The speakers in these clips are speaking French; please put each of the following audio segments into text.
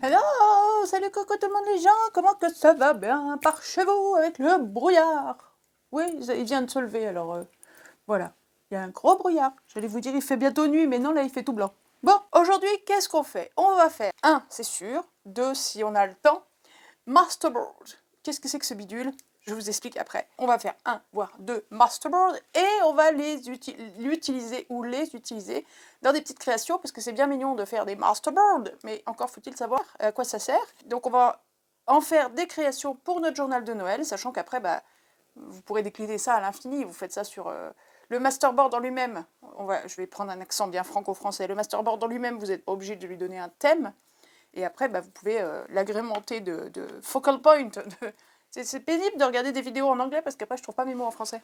Hello, salut coucou tout le monde les gens, comment que ça va bien par chez vous avec le brouillard? Oui, il vient de se lever alors voilà, il y a un gros brouillard. J'allais vous dire il fait bientôt nuit mais non là il fait tout blanc. Bon, aujourd'hui qu'est-ce qu'on fait? On va faire un, c'est sûr, deux si on a le temps, masterboard. Qu'est-ce que c'est que ce bidule? Je vous explique après. On va faire un, voire deux masterboards et on va l'utiliser ou les utiliser dans des petites créations parce que c'est bien mignon de faire des masterboards, mais encore faut-il savoir à quoi ça sert. Donc on va en faire des créations pour notre journal de Noël, sachant qu'après, vous pourrez décliner ça à l'infini. Vous faites ça sur le masterboard en lui-même. Je vais prendre un accent bien franco-français. Le masterboard en lui-même, vous n'êtes pas obligé de lui donner un thème. Et après, vous pouvez l'agrémenter de focal point. C'est pénible de regarder des vidéos en anglais parce qu'après, je trouve pas mes mots en français.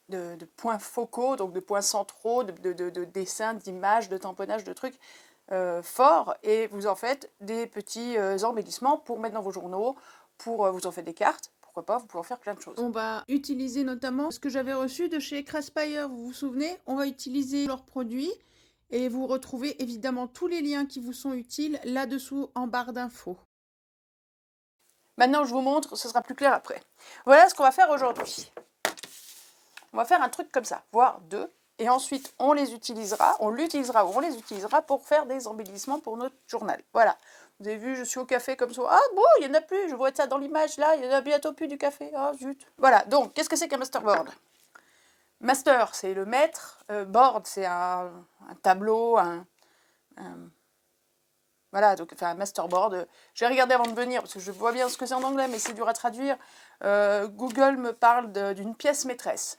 De points focaux, donc de points centraux, de dessins, d'images, de tamponnage, de trucs forts. Et vous en faites des petits embellissements pour mettre dans vos journaux, vous en faites des cartes. Pourquoi pas, vous pouvez en faire plein de choses. On va utiliser notamment ce que j'avais reçu de chez Craspire, vous vous souvenez? On va utiliser leurs produits. Et vous retrouvez évidemment tous les liens qui vous sont utiles là-dessous en barre d'infos. Maintenant, je vous montre, ce sera plus clair après. Voilà ce qu'on va faire aujourd'hui. On va faire un truc comme ça, voire deux, et ensuite on l'utilisera ou on les utilisera pour faire des embellissements pour notre journal. Voilà. Vous avez vu, je suis au café comme ça. Ah bon, il n'y en a plus, je vois ça dans l'image là, il n'y en a bientôt plus du café. Ah zut. Voilà, donc qu'est-ce que c'est qu'un masterboard? Master, c'est le maître. Board, c'est un tableau, voilà, donc un masterboard. J'ai regardé avant de venir, parce que je vois bien ce que c'est en anglais, mais c'est dur à traduire. Google me parle d'une pièce maîtresse.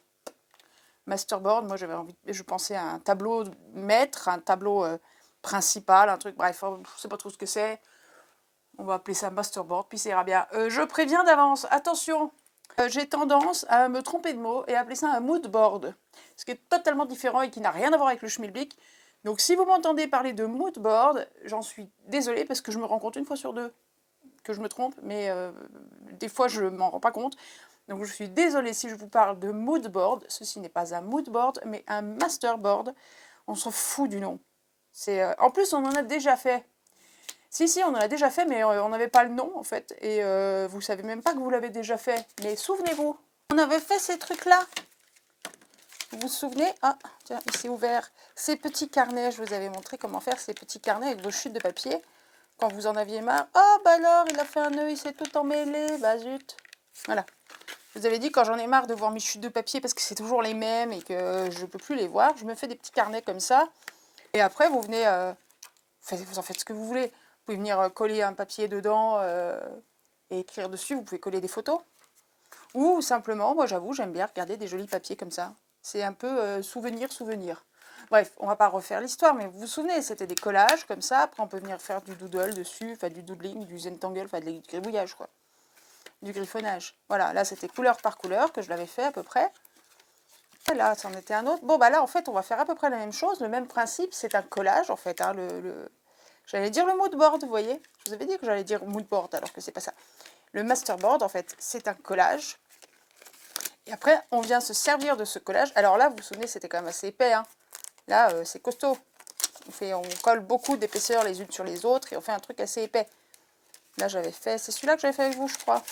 Masterboard, moi je pensais à un tableau maître, un tableau principal, un truc, bref, je ne sais pas trop ce que c'est. On va appeler ça masterboard, puis ça ira bien. Je préviens d'avance, attention, j'ai tendance à me tromper de mots et appeler ça un moodboard, ce qui est totalement différent et qui n'a rien à voir avec le schmilblick. Donc si vous m'entendez parler de moodboard, j'en suis désolée parce que je me rends compte une fois sur deux que je me trompe, mais des fois je m'en rends pas compte. Donc je suis désolée si je vous parle de moodboard. Ceci n'est pas un moodboard, mais un masterboard. On s'en fout du nom. En plus, on en a déjà fait. Si, on en a déjà fait, mais on n'avait pas le nom, en fait. Et vous savez même pas que vous l'avez déjà fait. Mais souvenez-vous, on avait fait ces trucs-là. Vous vous souvenez? Ah, tiens, il s'est ouvert. Ces petits carnets, je vous avais montré comment faire ces petits carnets avec vos chutes de papier. Quand vous en aviez marre. Oh, alors, il a fait un nœud, il s'est tout emmêlé. Bah zut. Voilà. Je vous avais dit, quand j'en ai marre de voir mes chutes de papier parce que c'est toujours les mêmes et que je ne peux plus les voir, je me fais des petits carnets comme ça. Et après, vous venez, vous en faites ce que vous voulez. Vous pouvez venir coller un papier dedans et écrire dessus. Vous pouvez coller des photos. Ou simplement, moi j'avoue, j'aime bien regarder des jolis papiers comme ça. C'est un peu souvenir. Bref, on va pas refaire l'histoire, mais vous vous souvenez, c'était des collages comme ça. Après, on peut venir faire du doodle dessus, enfin du doodling, du zentangle, enfin du gribouillage, quoi. Du griffonnage. Voilà, là c'était couleur par couleur que je l'avais fait à peu près. Et là, c'en était un autre. Bon, bah là, en fait, on va faire à peu près la même chose. Le même principe, c'est un collage, en fait. Hein, J'allais dire le moodboard, vous voyez. Je vous avais dit que j'allais dire moodboard, alors que c'est pas ça. Le masterboard, en fait, c'est un collage. Et après, on vient se servir de ce collage. Alors là, vous vous souvenez, c'était quand même assez épais. Hein. Là, c'est costaud. On colle beaucoup d'épaisseur les unes sur les autres et on fait un truc assez épais. Là, j'avais fait... C'est celui-là que j'avais fait avec vous, je crois.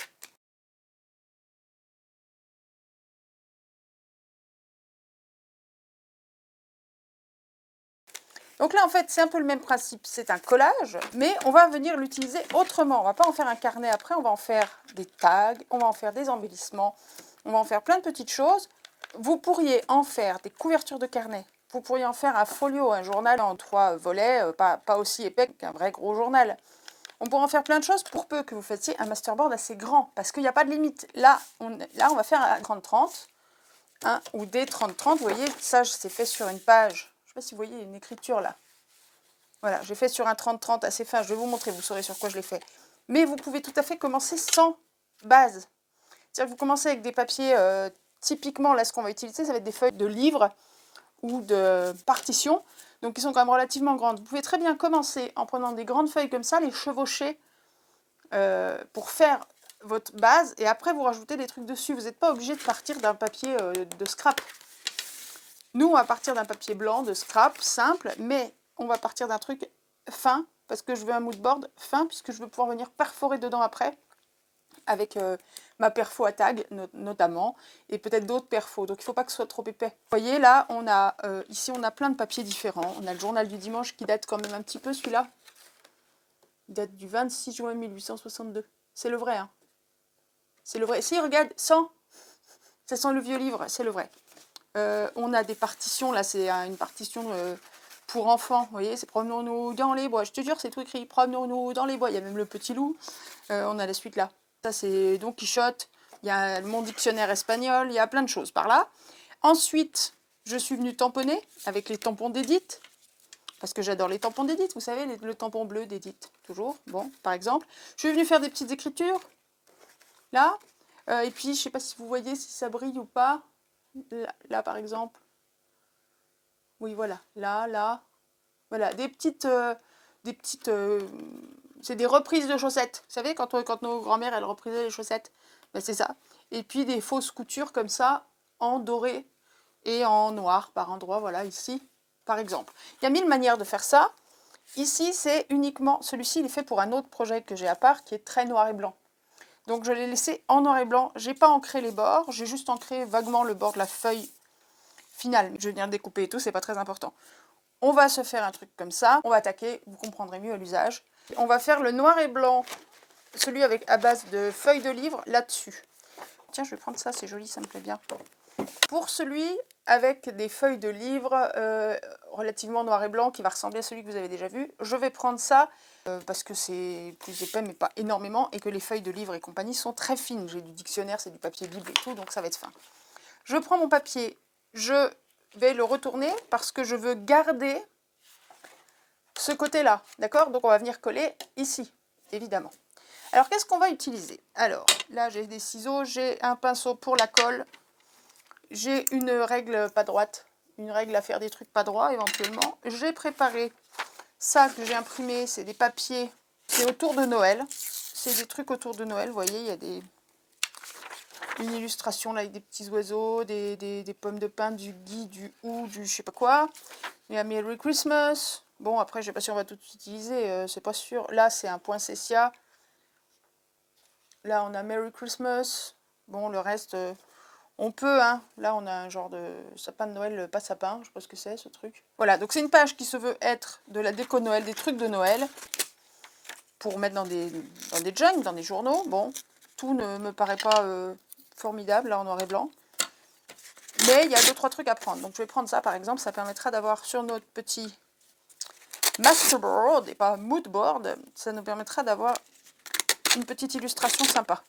Donc là, en fait, c'est un peu le même principe. C'est un collage, mais on va venir l'utiliser autrement. On ne va pas en faire un carnet après, on va en faire des tags, on va en faire des embellissements, on va en faire plein de petites choses. Vous pourriez en faire des couvertures de carnet. Vous pourriez en faire un folio, un journal en 3 volets, pas aussi épais qu'un vrai gros journal. On pourrait en faire plein de choses pour peu que vous fassiez un masterboard assez grand, parce qu'il n'y a pas de limite. Là, on va faire un 30-30, ou des 30-30. Vous voyez, ça, c'est fait sur une page. Je ne sais pas si vous voyez une écriture là. Voilà, j'ai fait sur un 30-30 assez fin. Je vais vous montrer, vous saurez sur quoi je l'ai fait. Mais vous pouvez tout à fait commencer sans base. C'est-à-dire que vous commencez avec des papiers, typiquement, là, ce qu'on va utiliser, ça va être des feuilles de livres ou de partitions, donc qui sont quand même relativement grandes. Vous pouvez très bien commencer en prenant des grandes feuilles comme ça, les chevaucher pour faire votre base, et après vous rajoutez des trucs dessus. Vous n'êtes pas obligé de partir d'un papier de scrap. Nous, on va partir d'un papier blanc de scrap, simple, mais on va partir d'un truc fin parce que je veux un mood board fin, puisque je veux pouvoir venir perforer dedans après, avec ma perfo à tag notamment, et peut-être d'autres perfos, donc il ne faut pas que ce soit trop épais. Vous voyez là, on a ici on a plein de papiers différents. On a le journal du dimanche qui date quand même un petit peu, celui-là. Il date du 26 juin 1862. C'est le vrai, hein. C'est le vrai. Si, regarde, 100. Ça sent le vieux livre, c'est le vrai. On a des partitions, là c'est une partition pour enfants, vous voyez, c'est promenons-nous dans les bois. Je te jure, c'est tout écrit, promenons-nous dans les bois. Il y a même le petit loup. On a la suite là. Ça c'est Don Quichotte. Il y a mon dictionnaire espagnol. Il y a plein de choses par là. Ensuite, je suis venue tamponner avec les tampons d'Edith. Parce que j'adore les tampons d'Edith, vous savez, le tampon bleu d'Edith, toujours. Bon, par exemple. Je suis venue faire des petites écritures. Là. Et puis, je ne sais pas si vous voyez si ça brille ou pas. Là, par exemple. Oui, voilà. Là. Voilà, des petites c'est des reprises de chaussettes. Vous savez, quand nos grand-mères, elles reprisaient les chaussettes, ben, c'est ça. Et puis des fausses coutures comme ça, en doré et en noir par endroits, voilà, ici, par exemple. Il y a 1000 manières de faire ça. Ici, c'est uniquement, celui-ci, il est fait pour un autre projet que j'ai à part, qui est très noir et blanc. Donc je l'ai laissé en noir et blanc. J'ai pas ancré les bords, j'ai juste ancré vaguement le bord de la feuille finale. Je vais venir le découper et tout, c'est pas très important. On va se faire un truc comme ça. On va attaquer, vous comprendrez mieux à l'usage. On va faire le noir et blanc, celui avec à base de feuilles de livre, là-dessus. Tiens, je vais prendre ça, c'est joli, ça me plaît bien. Pour celui avec des feuilles de livre relativement noir et blanc, qui va ressembler à celui que vous avez déjà vu, je vais prendre ça parce que c'est plus épais, mais pas énormément, et que les feuilles de livre et compagnie sont très fines. J'ai du dictionnaire, c'est du papier bible et tout, donc ça va être fin. Je prends mon papier, je vais le retourner parce que je veux garder ce côté-là, d'accord? Donc on va venir coller ici, évidemment. Alors qu'est-ce qu'on va utiliser? Alors là j'ai des ciseaux, j'ai un pinceau pour la colle, j'ai une règle pas droite, une règle à faire des trucs pas droits éventuellement. J'ai préparé ça que j'ai imprimé, c'est des papiers, c'est autour de Noël, c'est des trucs autour de Noël, vous voyez, il y a une illustration là avec des petits oiseaux, des pommes de pin, du gui, du hou, du je sais pas quoi. Il y a Merry Christmas. Bon, après, je sais pas si on va tout utiliser, c'est pas sûr. Là, c'est un poinsettia. Là, on a Merry Christmas. Bon, le reste, on peut, hein. Là, on a un genre de sapin de Noël, pas sapin, je sais pas ce que c'est, ce truc. Voilà, donc c'est une page qui se veut être de la déco de Noël, des trucs de Noël, pour mettre dans des junk, dans des journaux. Bon, tout ne me paraît pas formidable, là, en noir et blanc. Mais il y a 2-3 trucs à prendre. Donc, je vais prendre ça, par exemple. Ça permettra d'avoir sur notre petit masterboard, et pas moodboard, ça nous permettra d'avoir une petite illustration sympa.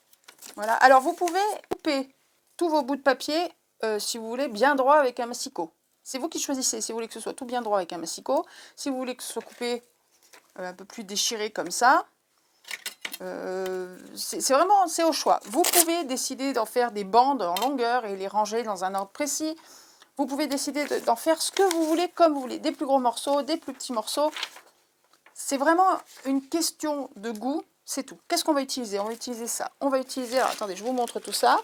Voilà. Alors, vous pouvez couper tous vos bouts de papier, si vous voulez, bien droit avec un massicot. C'est vous qui choisissez. Si vous voulez que ce soit tout bien droit avec un massicot, si vous voulez que ce soit coupé un peu plus déchiré comme ça, c'est vraiment, c'est au choix. Vous pouvez décider d'en faire des bandes en longueur et les ranger dans un ordre précis. Vous pouvez décider d'en faire ce que vous voulez, comme vous voulez. Des plus gros morceaux, des plus petits morceaux. C'est vraiment une question de goût, c'est tout. Qu'est-ce qu'on va utiliser? On va utiliser ça. On va utiliser, alors attendez, je vous montre tout ça.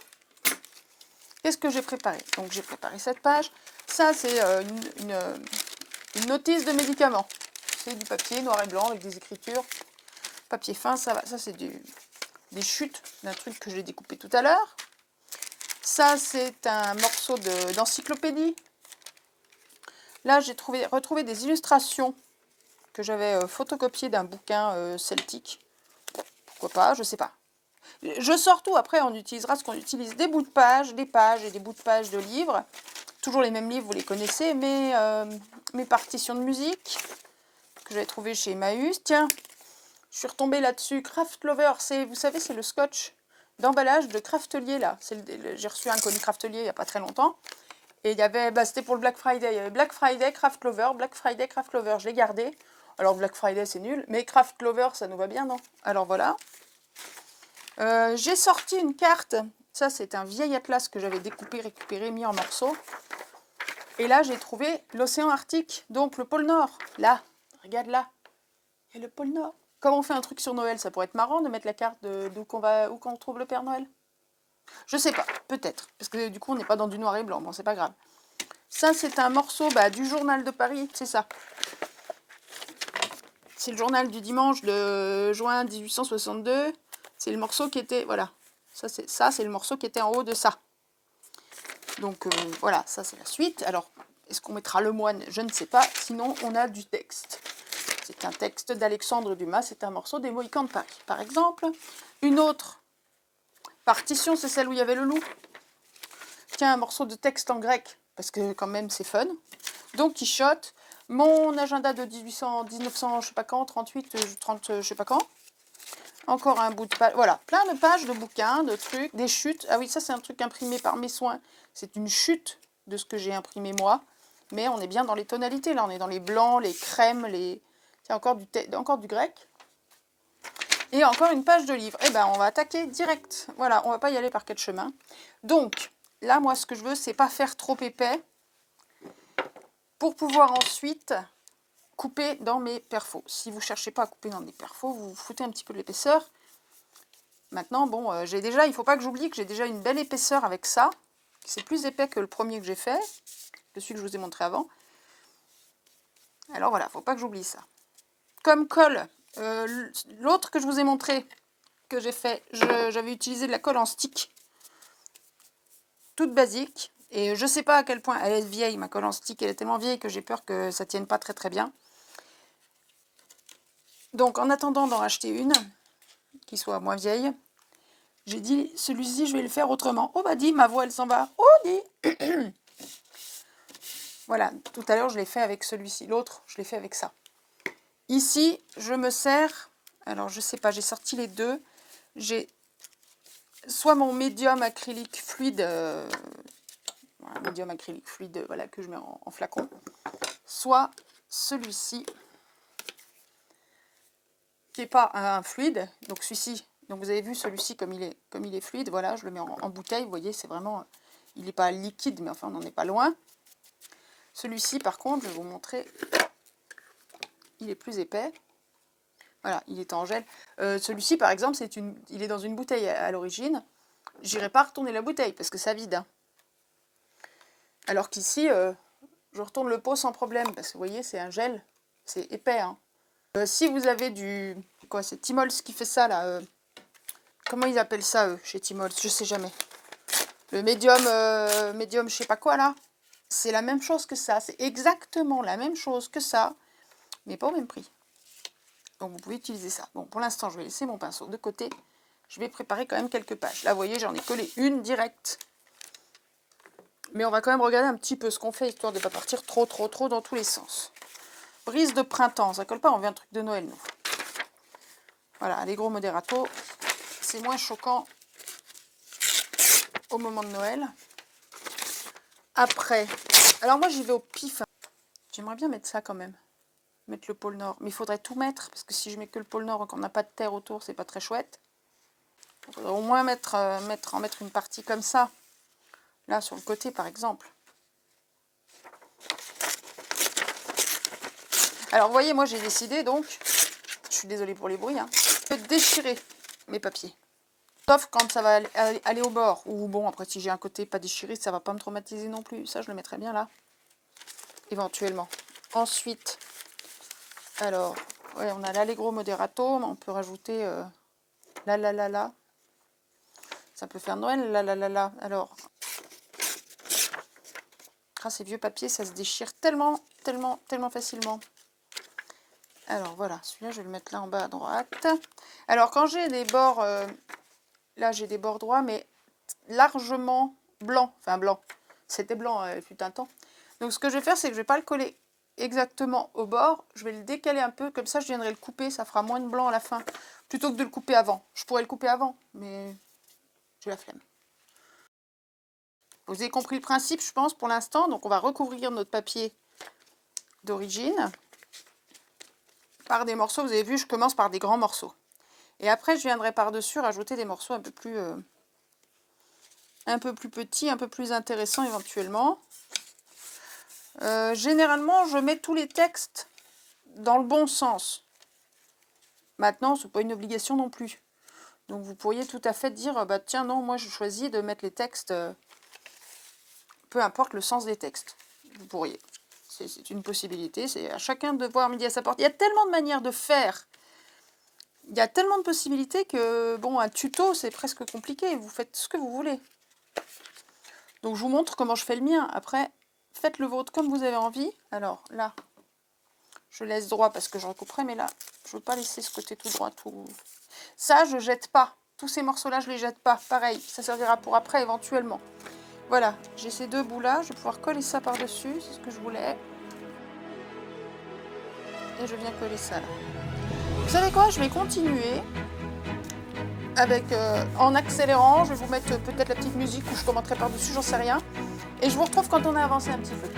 Qu'est-ce que j'ai préparé? Donc j'ai préparé cette page. Ça, c'est une notice de médicaments. C'est du papier noir et blanc avec des écritures. Papier fin, ça va. Ça, c'est des chutes d'un truc que j'ai découpé tout à l'heure. Ça, c'est un morceau d'encyclopédie. Là, j'ai retrouvé des illustrations que j'avais photocopiées d'un bouquin celtique. Pourquoi pas, je sais pas. Je sors tout, après on utilisera ce qu'on utilise. Des bouts de pages, des pages et des bouts de pages de livres. Toujours les mêmes livres, vous les connaissez. Mes partitions de musique que j'avais trouvées chez Emmaüs. Tiens, je suis retombée là-dessus. Craft Lover, vous savez, c'est le scotch d'emballage de Craftelier là. J'ai reçu un colis Craftelier il n'y a pas très longtemps. Et il y avait, c'était pour le Black Friday. Il y avait Black Friday, Craft Lover, Black Friday, Craft Lover. Je l'ai gardé. Alors Black Friday c'est nul, mais Craft Lover ça nous va bien, non? Alors voilà. J'ai sorti une carte. Ça c'est un vieil atlas que j'avais découpé, récupéré, mis en morceaux. Et là j'ai trouvé l'océan Arctique, donc le pôle Nord. Là, regarde là. Il y a le pôle Nord. Comme on fait un truc sur Noël, ça pourrait être marrant de mettre la carte d'où qu'on trouve le Père Noël. Je sais pas, peut-être. Parce que du coup, on n'est pas dans du noir et blanc. Bon, c'est pas grave. Ça, c'est un morceau du journal de Paris. C'est ça. c'est le journal du dimanche de juin 1862. C'est le morceau qui était, voilà, ça c'est le morceau qui était en haut de ça. Donc voilà, ça c'est la suite. Alors, est-ce qu'on mettra le moine? Je ne sais pas. Sinon, on a du texte. C'est un texte d'Alexandre Dumas. C'est un morceau des Mohicans de Paris, par exemple. Une autre partition, c'est celle où il y avait le loup. Tiens, un morceau de texte en grec, parce que quand même c'est fun. Don Quichotte. Mon agenda de 1900, je sais pas quand, 38, 30, je sais pas quand. Encore un bout de page. Voilà, plein de pages de bouquins, de trucs, des chutes. Ah oui, ça c'est un truc imprimé par mes soins. C'est une chute de ce que j'ai imprimé moi. Mais on est bien dans les tonalités, là. On est dans les blancs, les crèmes, les... C'est encore du grec. Et encore une page de livre. Eh ben, on va attaquer direct. Voilà, on va pas y aller par quatre chemins. Donc, là, moi, ce que je veux, c'est pas faire trop épais. Pour pouvoir ensuite couper dans mes perfos. Si vous ne cherchez pas à couper dans des perfos, vous foutez un petit peu de l'épaisseur. Maintenant, bon, j'ai déjà, il ne faut pas que j'oublie que j'ai déjà une belle épaisseur avec ça. C'est plus épais que le premier que j'ai fait, que celui que je vous ai montré avant. Alors voilà, il ne faut pas que j'oublie ça. Comme colle, l'autre que je vous ai montré, que j'ai fait, j'avais utilisé de la colle en stick, toute basique. Et je ne sais pas à quel point elle est vieille, ma colle en stick, elle est tellement vieille que j'ai peur que ça ne tienne pas très très bien. Donc en attendant d'en racheter une, qui soit moins vieille, j'ai dit, celui-ci, je vais le faire autrement. Oh bah dis, ma voix, elle s'en va. Oh dis. Voilà, tout à l'heure, je l'ai fait avec celui-ci. L'autre, je l'ai fait avec ça. Ici, je me sers, alors je sais pas, j'ai sorti les deux. J'ai soit mon médium acrylique fluide, voilà, médium acrylique fluide, voilà, que je mets en flacon, soit celui-ci, qui n'est pas un fluide, donc celui-ci. Donc vous avez vu celui-ci comme il est fluide, voilà, je le mets en bouteille, vous voyez, c'est vraiment, il n'est pas liquide, mais enfin on n'en est pas loin. Celui-ci par contre, je vais vous montrer, il est plus épais, voilà, il est en gel. Celui-ci par exemple, il est dans une bouteille à l'origine, j'irai pas retourner la bouteille parce que ça vide. Hein. Alors qu'ici, je retourne le pot sans problème, parce que vous voyez, c'est un gel, c'est épais. Hein. Si vous avez du, quoi, c'est Timols qui fait ça là, comment ils appellent ça, eux, chez Timols? Je sais jamais. Le médium, je sais pas quoi, là. C'est la même chose que ça. C'est exactement la même chose que ça, mais pas au même prix. Donc, vous pouvez utiliser ça. Bon, pour l'instant, je vais laisser mon pinceau de côté. Je vais préparer quand même quelques pages. Là, vous voyez, j'en ai collé une directe. Mais on va quand même regarder un petit peu ce qu'on fait, histoire de ne pas partir trop dans tous les sens. Brise de printemps. Ça colle pas, on veut un truc de Noël, nous. Voilà, les gros moderato. C'est moins choquant au moment de Noël. Après, alors moi j'y vais au pif. J'aimerais bien mettre ça quand même. Mettre le pôle Nord. Mais il faudrait tout mettre, parce que si je mets que le pôle Nord et qu'on n'a pas de terre autour, c'est pas très chouette. Il faudrait au moins en mettre une partie comme ça. Là, sur le côté, par exemple. Alors, vous voyez, moi j'ai décidé donc, je suis désolée pour les bruits, hein, de déchirer mes papiers. Sauf quand ça va aller au bord. Ou bon, après si j'ai un côté pas déchiré, ça va pas me traumatiser non plus. Ça, je le mettrai bien là. Éventuellement. Ensuite, alors, ouais, on a l'Allegro Moderato, mais on peut rajouter la. Ça peut faire Noël, la. Alors, ces vieux papiers, ça se déchire tellement facilement. Alors voilà, celui-là, je vais le mettre là en bas à droite. Alors, quand j'ai des bords, là j'ai des bords droits, mais largement blanc, enfin blanc. C'était blanc, il fut un temps. Donc ce que je vais faire, c'est que je ne vais pas le coller exactement au bord. Je vais le décaler un peu, comme ça je viendrai le couper, ça fera moins de blanc à la fin. Plutôt que de le couper avant. Je pourrais le couper avant, mais j'ai la flemme. Vous avez compris le principe, je pense, pour l'instant. Donc on va recouvrir notre papier d'origine par des morceaux. Vous avez vu, je commence par des grands morceaux. Et après, je viendrai par-dessus rajouter des morceaux un peu plus petits, un peu plus intéressants éventuellement. Généralement, je mets tous les textes dans le bon sens. Maintenant, ce n'est pas une obligation non plus. Donc, vous pourriez tout à fait dire, bah tiens, non, moi, je choisis de mettre les textes, peu importe le sens des textes. Vous pourriez. c'est une possibilité. C'est à chacun de voir midi à sa porte. Il y a tellement de manières de faire. Il y a tellement de possibilités que, bon, un tuto, c'est presque compliqué. Vous faites ce que vous voulez. Donc, je vous montre comment je fais le mien. Après, faites le vôtre comme vous avez envie. Alors, là, je laisse droit parce que je recouperai. Mais là, je ne veux pas laisser ce côté tout droit. Ça, je jette pas. Tous ces morceaux-là, je les jette pas. Pareil, ça servira pour après, éventuellement. Voilà, j'ai ces 2 bouts-là. Je vais pouvoir coller ça par-dessus. C'est ce que je voulais. Et je viens coller ça, là. Vous savez quoi? Je vais continuer avec en accélérant. Je vais vous mettre peut-être la petite musique où je commenterai par-dessus, j'en sais rien. Et je vous retrouve quand on a avancé un petit peu.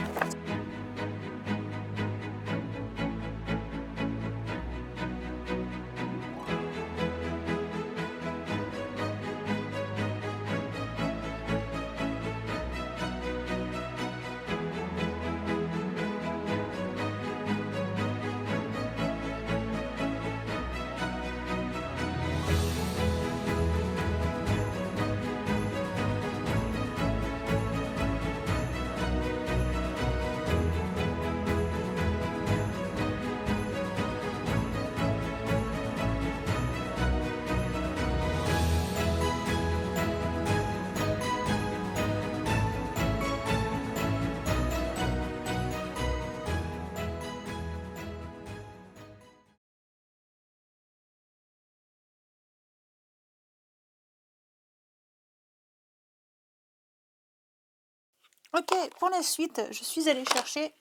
Ok, pour la suite, je suis allée chercher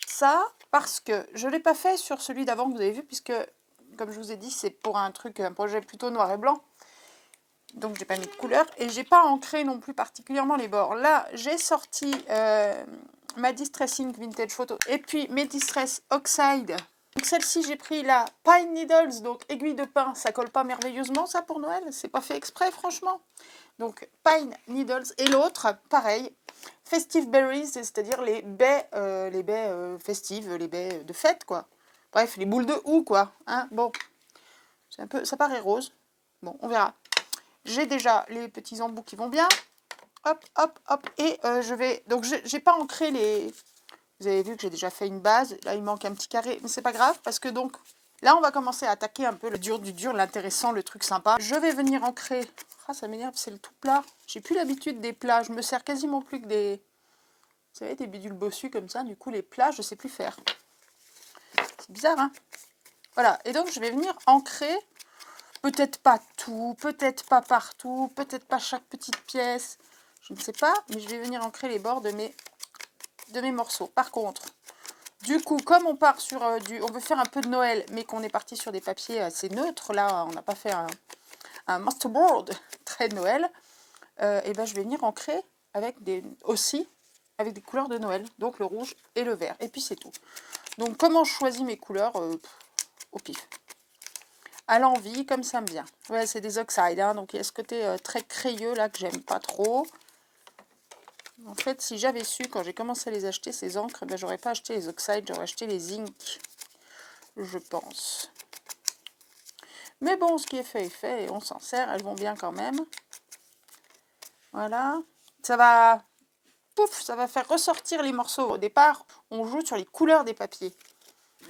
ça parce que je ne l'ai pas fait sur celui d'avant que vous avez vu, puisque, comme je vous ai dit, c'est pour un projet plutôt noir et blanc. Donc, j'ai pas mis de couleur et j'ai pas ancré non plus particulièrement les bords. Là, j'ai sorti ma Distress Ink Vintage Photo et puis mes Distress Oxide. Donc, celle-ci, j'ai pris la Pine Needles, donc aiguille de pin. Ça colle pas merveilleusement, ça, pour Noël. C'est pas fait exprès, franchement. Donc, Pine Needles. Et l'autre, pareil, Festive Berries, c'est-à-dire les baies festives, les baies de fête, quoi. Bref, les boules de houx, quoi. Hein, bon, c'est un peu, ça paraît rose. Bon, on verra. J'ai déjà les petits embouts qui vont bien. Hop, hop, hop. Et je vais... Donc, j'ai pas ancré les... Vous avez vu que j'ai déjà fait une base. Là, il manque un petit carré. Mais c'est pas grave parce que donc... Là, on va commencer à attaquer un peu le dur du dur, l'intéressant, le truc sympa. Je vais venir ancrer... Ah, ça m'énerve, c'est le tout plat. J'ai plus l'habitude des plats. Je me sers quasiment plus que des... Vous savez, des bidules bossus comme ça. Du coup, les plats, je sais plus faire. C'est bizarre, hein? Voilà. Et donc, je vais venir ancrer... Peut-être pas tout, peut-être pas partout, peut-être pas chaque petite pièce. Je ne sais pas, mais je vais venir ancrer les bords de mes morceaux. Par contre, du coup, comme on part sur on veut faire un peu de Noël, mais qu'on est parti sur des papiers assez neutres, là, on n'a pas fait un masterboard très Noël, et ben je vais venir ancrer aussi avec des couleurs de Noël, donc le rouge et le vert. Et puis c'est tout. Donc comment je choisis mes couleurs au pif. À l'envie, comme ça me vient. Ouais, c'est des oxydes, hein, donc il y a ce côté très crayeux là que j'aime pas trop. En fait, si j'avais su quand j'ai commencé à les acheter, ces encres, ben, j'aurais pas acheté les oxydes, j'aurais acheté les inks, je pense. Mais bon, ce qui est fait, et on s'en sert, elles vont bien quand même. Voilà. Ça va, pouf, ça va faire ressortir les morceaux. Au départ, on joue sur les couleurs des papiers.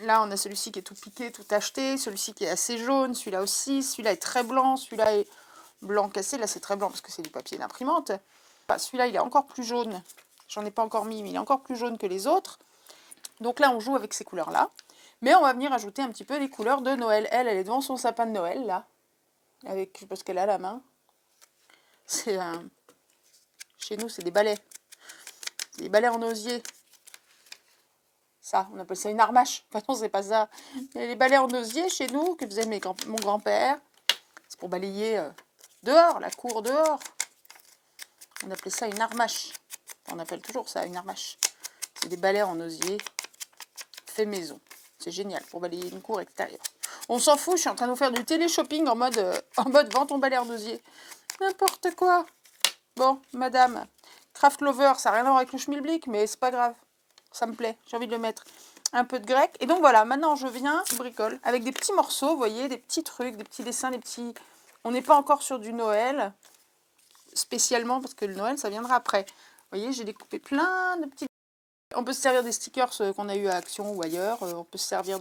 Là, on a celui-ci qui est tout piqué, tout tacheté, celui-ci qui est assez jaune, celui-là aussi, celui-là est très blanc, celui-là est blanc cassé, là c'est très blanc parce que c'est du papier d'imprimante. Enfin, celui-là, il est encore plus jaune, j'en ai pas encore mis, mais il est encore plus jaune que les autres. Donc là, on joue avec ces couleurs-là, mais on va venir ajouter un petit peu les couleurs de Noël. Elle est devant son sapin de Noël, là, avec, je sais pas ce qu'elle a à la main. C'est un... Chez nous, c'est des balais. Des balais en osier. Ça, on appelle ça une harmache. Enfin non, c'est pas ça. Mais les balais en osier chez nous, que faisait mon grand-père, c'est pour balayer dehors, la cour dehors. On appelait ça une harmache. On appelle toujours ça une harmache. C'est des balais en osier fait maison. C'est génial pour balayer une cour extérieure. On s'en fout, je suis en train de vous faire du télé-shopping en mode vends ton balai en osier. N'importe quoi. Bon, madame, Craft Lover, ça n'a rien à voir avec le schmilblick, mais c'est pas grave. Ça me plaît, j'ai envie de le mettre. Un peu de grec. Et donc voilà, maintenant je viens, je bricole, avec des petits morceaux, vous voyez, des petits trucs, des petits dessins, des petits... On n'est pas encore sur du Noël, spécialement, parce que le Noël, ça viendra après. Vous voyez, j'ai découpé plein de petits... On peut se servir des stickers qu'on a eu à Action ou ailleurs. On peut se servir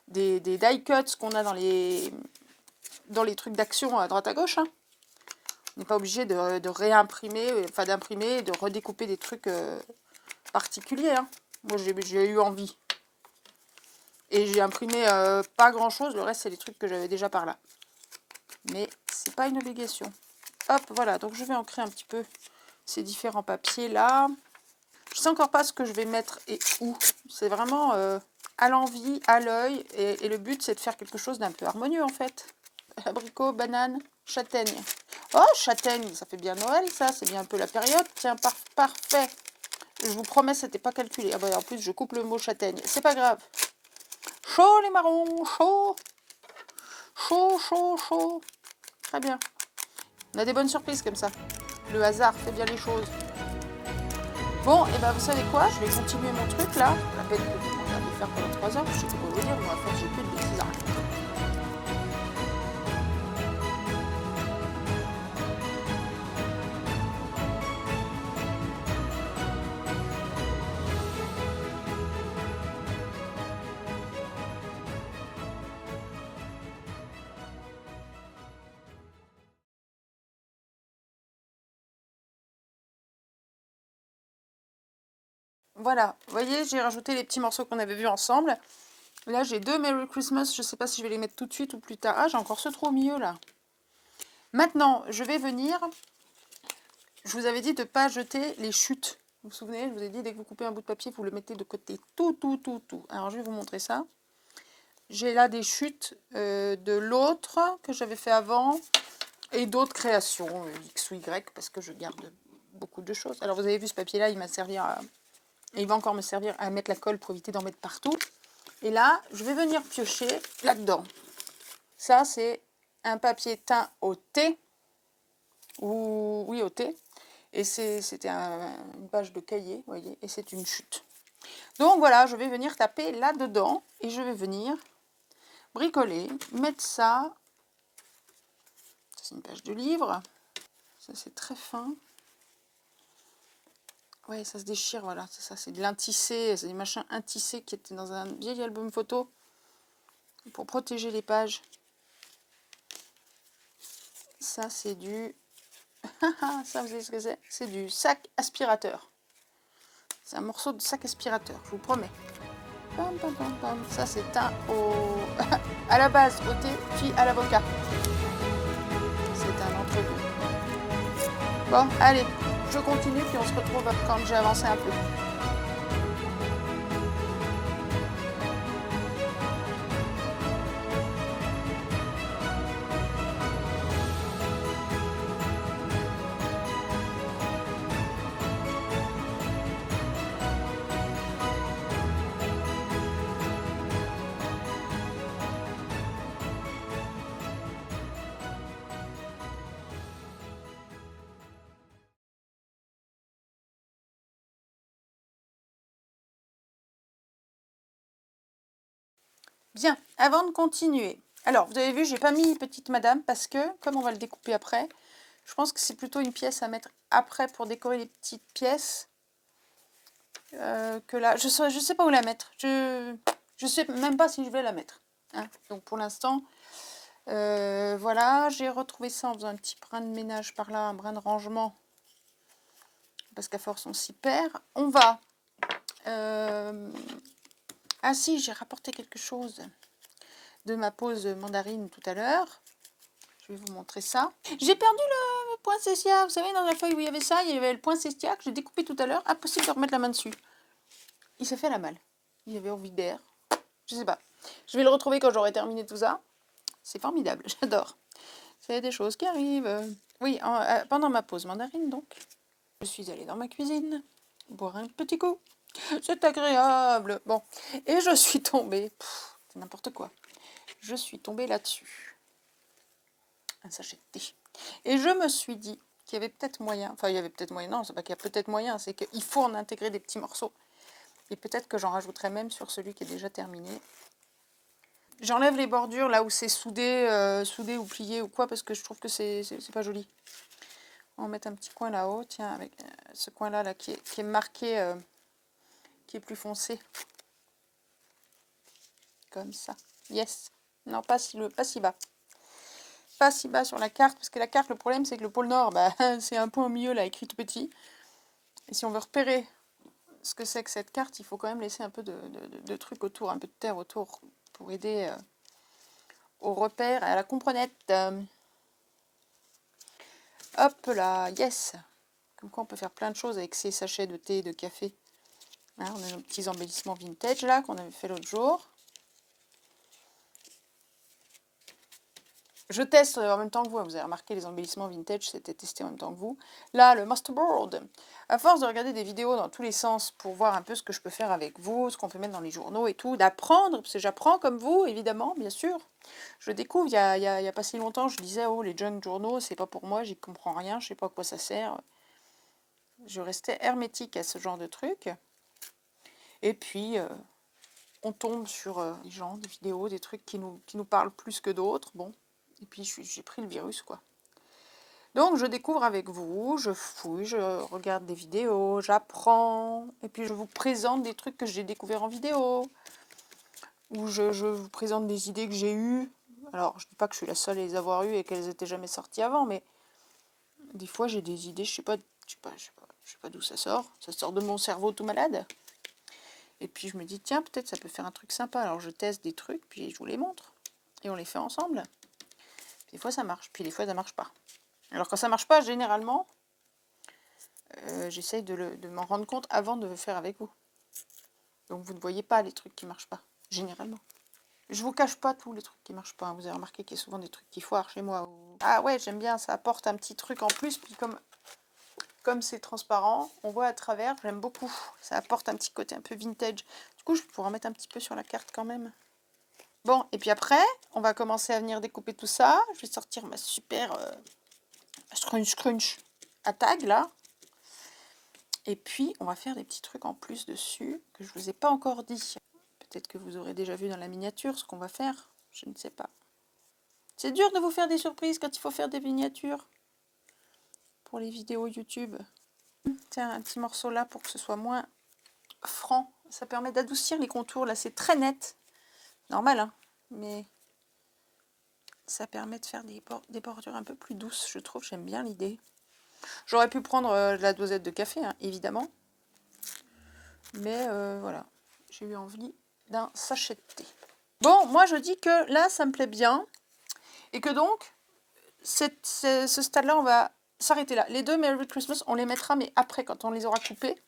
des die cuts qu'on a dans les trucs d'Action à droite à gauche. Hein. On n'est pas obligé de réimprimer, enfin d'imprimer et de redécouper des trucs particuliers. Hein. Moi, j'ai eu envie. Et j'ai imprimé pas grand chose. Le reste, c'est des trucs que j'avais déjà par là. Mais c'est pas une obligation. Hop, voilà. Donc, je vais ancrer un petit peu ces différents papiers là. Je sais encore pas ce que je vais mettre et où. C'est vraiment à l'envie, à l'œil. Et le but, c'est de faire quelque chose d'un peu harmonieux, en fait. Abricot, banane, châtaigne. Oh, châtaigne, ça fait bien Noël, ça. C'est bien un peu la période. Tiens, parfait. Je vous promets, c'était pas calculé. Ah bah, en plus, je coupe le mot châtaigne. C'est pas grave. Chaud, les marrons, chaud. Chaud, chaud, chaud. Très bien. On a des bonnes surprises comme ça. Le hasard fait bien les choses. Bon, et ben vous savez quoi, je vais continuer mon truc là. La peine que on va le faire pendant 3 heures, je sais pas quoi vous dire, mais en fait j'ai plus de bêtises à raconter. Voilà, vous voyez, j'ai rajouté les petits morceaux qu'on avait vus ensemble. Là, j'ai 2 Merry Christmas, je sais pas si je vais les mettre tout de suite ou plus tard. Ah, j'ai encore ce trou au milieu là. Maintenant, je vais venir. Je vous avais dit de ne pas jeter les chutes. Vous vous souvenez, je vous ai dit, dès que vous coupez un bout de papier, vous le mettez de côté. Tout. Alors, je vais vous montrer ça. J'ai là des chutes de l'autre que j'avais fait avant et d'autres créations, X ou Y, parce que je garde beaucoup de choses. Alors, vous avez vu, ce papier-là, il m'a servi à... Et il va encore me servir à mettre la colle pour éviter d'en mettre partout. Et là, je vais venir piocher là-dedans. Ça, c'est un papier teint au thé. Oui, au thé. Et c'était une page de cahier, vous voyez, et c'est une chute. Donc voilà, je vais venir taper là-dedans et je vais venir bricoler, mettre ça. C'est une page de livre. Ça, c'est très fin. Ouais, ça se déchire, voilà, c'est ça, c'est de l'intissé, c'est des machins intissés qui étaient dans un vieil album photo pour protéger les pages. Ça, c'est du... ça, vous savez ce que c'est? C'est du sac aspirateur. C'est un morceau de sac aspirateur, je vous promets. Pam, pam, pam, pam. Ça, c'est teint à la base au thé, puis à l'avocat. C'est un entre-deux. Bon, allez, je continue, puis on se retrouve quand j'ai avancé un peu. Bien, avant de continuer, alors vous avez vu, j'ai pas mis Petite Madame parce que, comme on va le découper après, je pense que c'est plutôt une pièce à mettre après pour décorer les petites pièces que là. Je sais pas où la mettre, je sais même pas si je vais la mettre. Hein. Donc pour l'instant, voilà, j'ai retrouvé ça en faisant un petit brin de ménage par là, un brin de rangement, parce qu'à force on s'y perd. On va... Ah si, j'ai rapporté quelque chose de ma pause mandarine tout à l'heure. Je vais vous montrer ça. J'ai perdu le poinsettia. Vous savez, dans la feuille où il y avait ça, il y avait le poinsettia que j'ai découpé tout à l'heure. Impossible de remettre la main dessus. Il s'est fait la malle. Il y avait envie d'air. Je sais pas. Je vais le retrouver quand j'aurai terminé tout ça. C'est formidable. J'adore. C'est des choses qui arrivent. Oui, pendant ma pause mandarine, donc. Je suis allée dans ma cuisine. Boire un petit coup. C'est agréable. Bon. Et je suis tombée. C'est n'importe quoi. Je suis tombée là-dessus. Un sachet de thé. Et je me suis dit qu'il y avait peut-être moyen, enfin il y avait peut-être moyen, non, c'est pas qu'il y a peut-être moyen, c'est qu'il faut en intégrer des petits morceaux. Et peut-être que j'en rajouterai même sur celui qui est déjà terminé. J'enlève les bordures là où c'est soudé, soudé ou plié ou quoi, parce que je trouve que c'est pas joli. On va mettre un petit coin là-haut, tiens, avec ce coin-là là, qui est marqué qui est plus foncé. Comme ça. Yes. Non, pas si bas. Pas si bas sur la carte, parce que la carte, le problème, c'est que le pôle Nord, bah, c'est un point au milieu, là, écrit tout petit. Et si on veut repérer ce que c'est que cette carte, il faut quand même laisser un peu de trucs autour, un peu de terre autour, pour aider au repère et à la comprenette. Hop là, yes. Comme quoi, on peut faire plein de choses avec ces sachets de thé et de café. Hein, on a nos petits embellissements vintage, là, qu'on avait fait l'autre jour. Je teste en même temps que vous, vous avez remarqué les embellissements vintage, c'était testé en même temps que vous. Là, le masterboard. À force de regarder des vidéos dans tous les sens pour voir un peu ce que je peux faire avec vous, ce qu'on peut mettre dans les journaux et tout, d'apprendre, parce que j'apprends comme vous, évidemment, bien sûr. Je découvre, il y a pas si longtemps, je disais, oh, les junk journaux, c'est pas pour moi, j'y comprends rien, je sais pas à quoi ça sert. Je restais hermétique à ce genre de truc. Et puis, on tombe sur des gens, des vidéos, des trucs qui nous parlent plus que d'autres, bon. Et puis j'ai pris le virus, quoi. Donc je découvre avec vous, je fouille, je regarde des vidéos, j'apprends, et puis je vous présente des trucs que j'ai découverts en vidéo, ou je vous présente des idées que j'ai eues. Alors je dis pas que je suis la seule à les avoir eues et qu'elles n'étaient jamais sorties avant, mais des fois j'ai des idées, je sais pas d'où ça sort de mon cerveau tout malade. Et puis je me dis tiens, peut-être ça peut faire un truc sympa, alors je teste des trucs, puis je vous les montre, et on les fait ensemble. Des fois ça marche, puis des fois ça marche pas. Alors quand ça marche pas, généralement, j'essaye de m'en rendre compte avant de le faire avec vous. Donc vous ne voyez pas les trucs qui marchent pas, généralement. Je vous cache pas tous les trucs qui marchent pas. Vous avez remarqué qu'il y a souvent des trucs qui foirent chez moi. Ah ouais, j'aime bien, ça apporte un petit truc en plus, puis comme c'est transparent, on voit à travers, j'aime beaucoup. Ça apporte un petit côté un peu vintage. Du coup, je pourrais en mettre un petit peu sur la carte quand même. Bon, et puis après, on va commencer à venir découper tout ça. Je vais sortir ma super scrunch à tag, là. Et puis, on va faire des petits trucs en plus dessus, que je ne vous ai pas encore dit. Peut-être que vous aurez déjà vu dans la miniature ce qu'on va faire. Je ne sais pas. C'est dur de vous faire des surprises quand il faut faire des miniatures. Pour les vidéos YouTube. Tiens, un petit morceau là pour que ce soit moins franc. Ça permet d'adoucir les contours. Là, c'est très net. Normal, hein. Mais ça permet de faire des bordures un peu plus douces, je trouve. J'aime bien l'idée. J'aurais pu prendre la dosette de café, hein, évidemment. Mais voilà, j'ai eu envie d'un sachet de thé. Bon, moi je dis que là, ça me plaît bien. Et que donc, ce stade-là, on va s'arrêter là. Les deux Merry Christmas, on les mettra, mais après, quand on les aura coupés.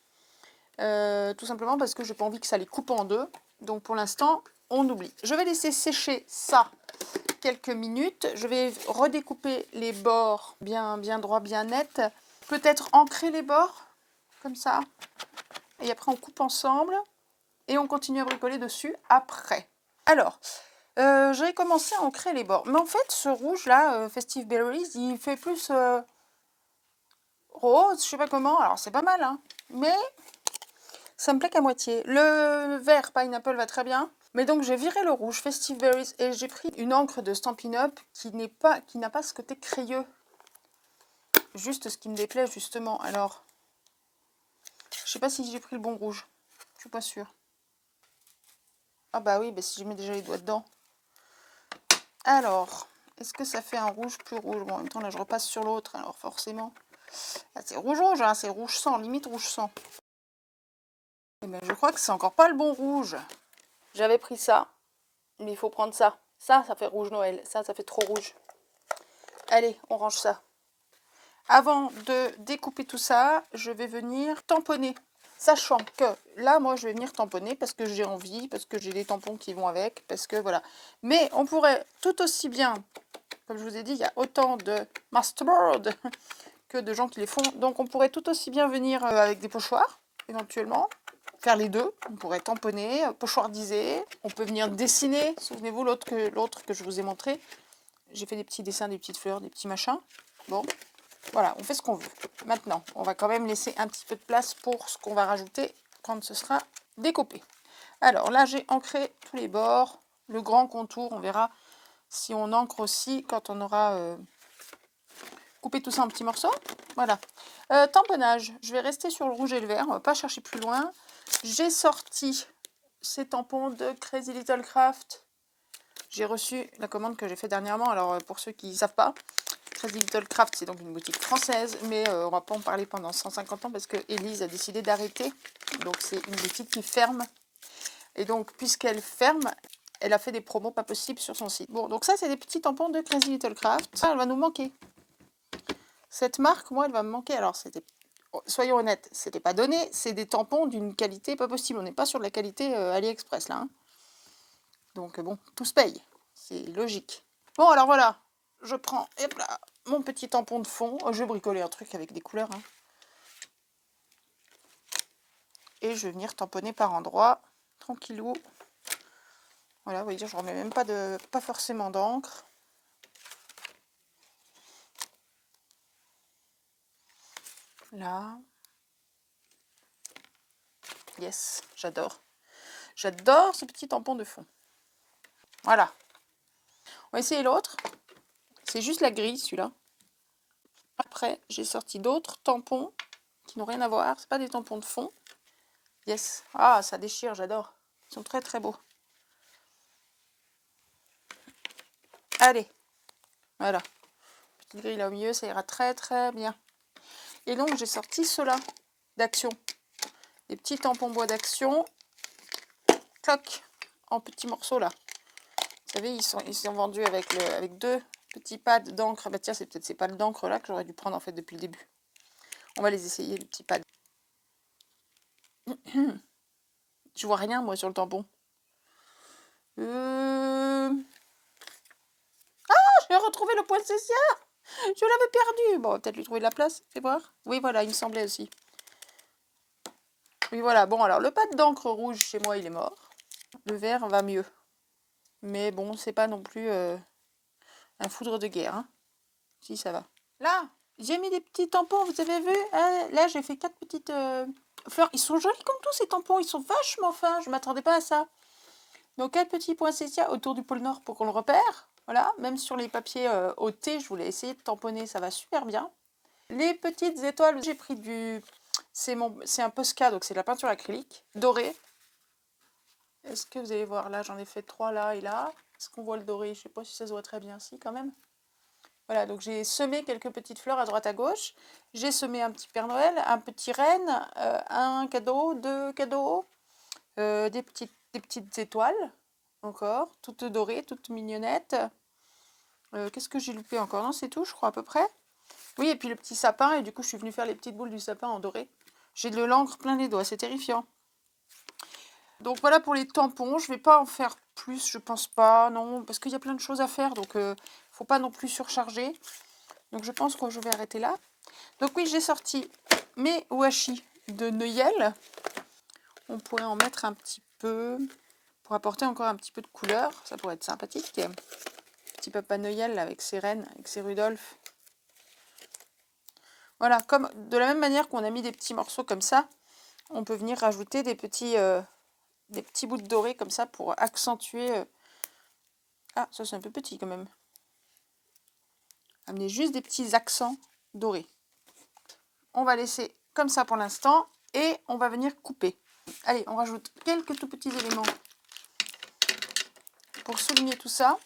Tout simplement parce que j'ai pas envie que ça les coupe en deux. Donc pour l'instant, on oublie. Je vais laisser sécher ça quelques minutes. Je vais redécouper les bords bien droits, bien nets. Peut-être ancrer les bords, comme ça. Et après, on coupe ensemble. Et on continue à bricoler dessus après. Alors, j'ai commencé à ancrer les bords. Mais en fait, ce rouge-là, Festive Berries, il fait plus rose, je sais pas comment. Alors, c'est pas mal, hein. Mais ça me plaît qu'à moitié. Le vert Pineapple va très bien. Mais donc, j'ai viré le rouge Festive Berries et j'ai pris une encre de Stampin' Up qui n'a pas ce côté crayeux. Juste ce qui me déplaît, justement. Alors, je sais pas si j'ai pris le bon rouge. Je suis pas sûre. Ah bah oui, bah si je mets déjà les doigts dedans. Alors, est-ce que ça fait un rouge plus rouge? Bon, en même temps, là, je repasse sur l'autre, alors forcément. Ah, c'est rouge-rouge, hein, c'est rouge sang, limite rouge sang. Et ben, je crois que c'est encore pas le bon rouge. J'avais pris ça, mais il faut prendre ça. Ça fait rouge Noël. Ça fait trop rouge. Allez, on range ça. Avant de découper tout ça, je vais venir tamponner. Sachant que là, moi, je vais venir tamponner parce que j'ai envie, parce que j'ai des tampons qui vont avec, parce que voilà. Mais on pourrait tout aussi bien, comme je vous ai dit, il y a autant de masterboard que de gens qui les font. Donc on pourrait tout aussi bien venir avec des pochoirs, éventuellement. Faire les deux. On pourrait tamponner, pochoirdiser. On peut venir dessiner. Souvenez-vous l'autre que je vous ai montré. J'ai fait des petits dessins, des petites fleurs, des petits machins. Bon. Voilà, on fait ce qu'on veut. Maintenant, on va quand même laisser un petit peu de place pour ce qu'on va rajouter quand ce sera découpé. Alors là, j'ai ancré tous les bords, le grand contour. On verra si on ancre aussi quand on aura coupé tout ça en petits morceaux. Voilà. Tamponnage, je vais rester sur le rouge et le vert. On ne va pas chercher plus loin. J'ai sorti ces tampons de Crazy Little Craft. J'ai reçu la commande que j'ai fait dernièrement. Alors pour ceux qui ne savent pas, Crazy Little Craft c'est donc une boutique française, mais on va pas en parler pendant 150 ans parce que Elise a décidé d'arrêter. Donc c'est une boutique qui ferme. Et donc puisqu'elle ferme, elle a fait des promos pas possibles sur son site. Bon, donc ça c'est des petits tampons de Crazy Little Craft. Ça, elle va nous manquer. Cette marque, moi, elle va me manquer. Alors c'était, soyons honnêtes, c'était pas donné. C'est des tampons d'une qualité pas possible. On n'est pas sur de la qualité AliExpress là. Hein. Donc bon, tout se paye. C'est logique. Bon, alors voilà. Je prends hop là, mon petit tampon de fond. Oh, je vais bricoler un truc avec des couleurs. Hein. Et je vais venir tamponner par endroits. Tranquillou. Voilà, vous voyez, je remets même pas forcément d'encre. Là. Yes, j'adore. J'adore ce petit tampon de fond. Voilà. On va essayer l'autre. C'est juste la grille, celui-là. Après, j'ai sorti d'autres tampons qui n'ont rien à voir. C'est pas des tampons de fond. Yes. Ah, ça déchire, j'adore. Ils sont très très beaux. Allez. Voilà. Petite grille là au milieu, ça ira très très bien. Et donc, j'ai sorti ceux-là d'Action. Des petits tampons bois d'Action. Cloc. En petits morceaux là. Vous savez, ils sont vendus avec deux petits pads d'encre. Bah tiens, c'est peut-être ces pads d'encre là que j'aurais dû prendre en fait depuis le début. On va les essayer, les petits pads. Je vois rien moi sur le tampon. Ah, j'ai retrouvé le poinsettia. Je l'avais perdu. Bon, peut-être lui trouver de la place. Fais voir. Oui, voilà, il me semblait aussi. Oui, voilà. Bon, alors le pad d'encre rouge chez moi, il est mort. Le vert va mieux. Mais bon, c'est pas non plus un foudre de guerre. Hein. Si, ça va. Là, j'ai mis des petits tampons, vous avez vu? Là, j'ai fait 4 petites fleurs. Ils sont jolis comme tous ces tampons. Ils sont vachement fins. Je ne m'attendais pas à ça. Donc, 4 petits poinsettias autour du pôle Nord pour qu'on le repère. Voilà, même sur les papiers au thé, je voulais essayer de tamponner. Ça va super bien. Les petites étoiles, j'ai pris du... C'est un Posca, donc c'est de la peinture acrylique dorée. Est-ce que vous allez voir? Là, j'en ai fait 3 là et là. Est-ce qu'on voit le doré? Je ne sais pas si ça se voit très bien. Si, quand même. Voilà, donc j'ai semé quelques petites fleurs à droite à gauche. J'ai semé un petit Père Noël, un petit renne, un cadeau, 2 cadeaux, des petites étoiles, encore, toutes dorées, toutes mignonnettes. Qu'est-ce que j'ai loupé encore? Non, c'est tout, je crois, à peu près. Oui, et puis le petit sapin, et du coup, je suis venue faire les petites boules du sapin en doré. J'ai de l'encre plein les doigts, c'est terrifiant. Donc voilà pour les tampons, je ne vais pas en faire plus, je pense pas, non, parce qu'il y a plein de choses à faire, donc il ne faut pas non plus surcharger. Donc je pense que je vais arrêter là. Donc oui, j'ai sorti mes washi de Neuilel. On pourrait en mettre un petit peu pour apporter encore un petit peu de couleur. Ça pourrait être sympathique. Petit Papa Noël avec ses rennes, avec ses Rudolph. Voilà, comme de la même manière qu'on a mis des petits morceaux comme ça, on peut venir rajouter des petits bouts de doré comme ça pour accentuer. Ah, ça c'est un peu petit quand même. Amener juste des petits accents dorés. On va laisser comme ça pour l'instant et on va venir couper. Allez, on rajoute quelques tout petits éléments pour souligner tout ça.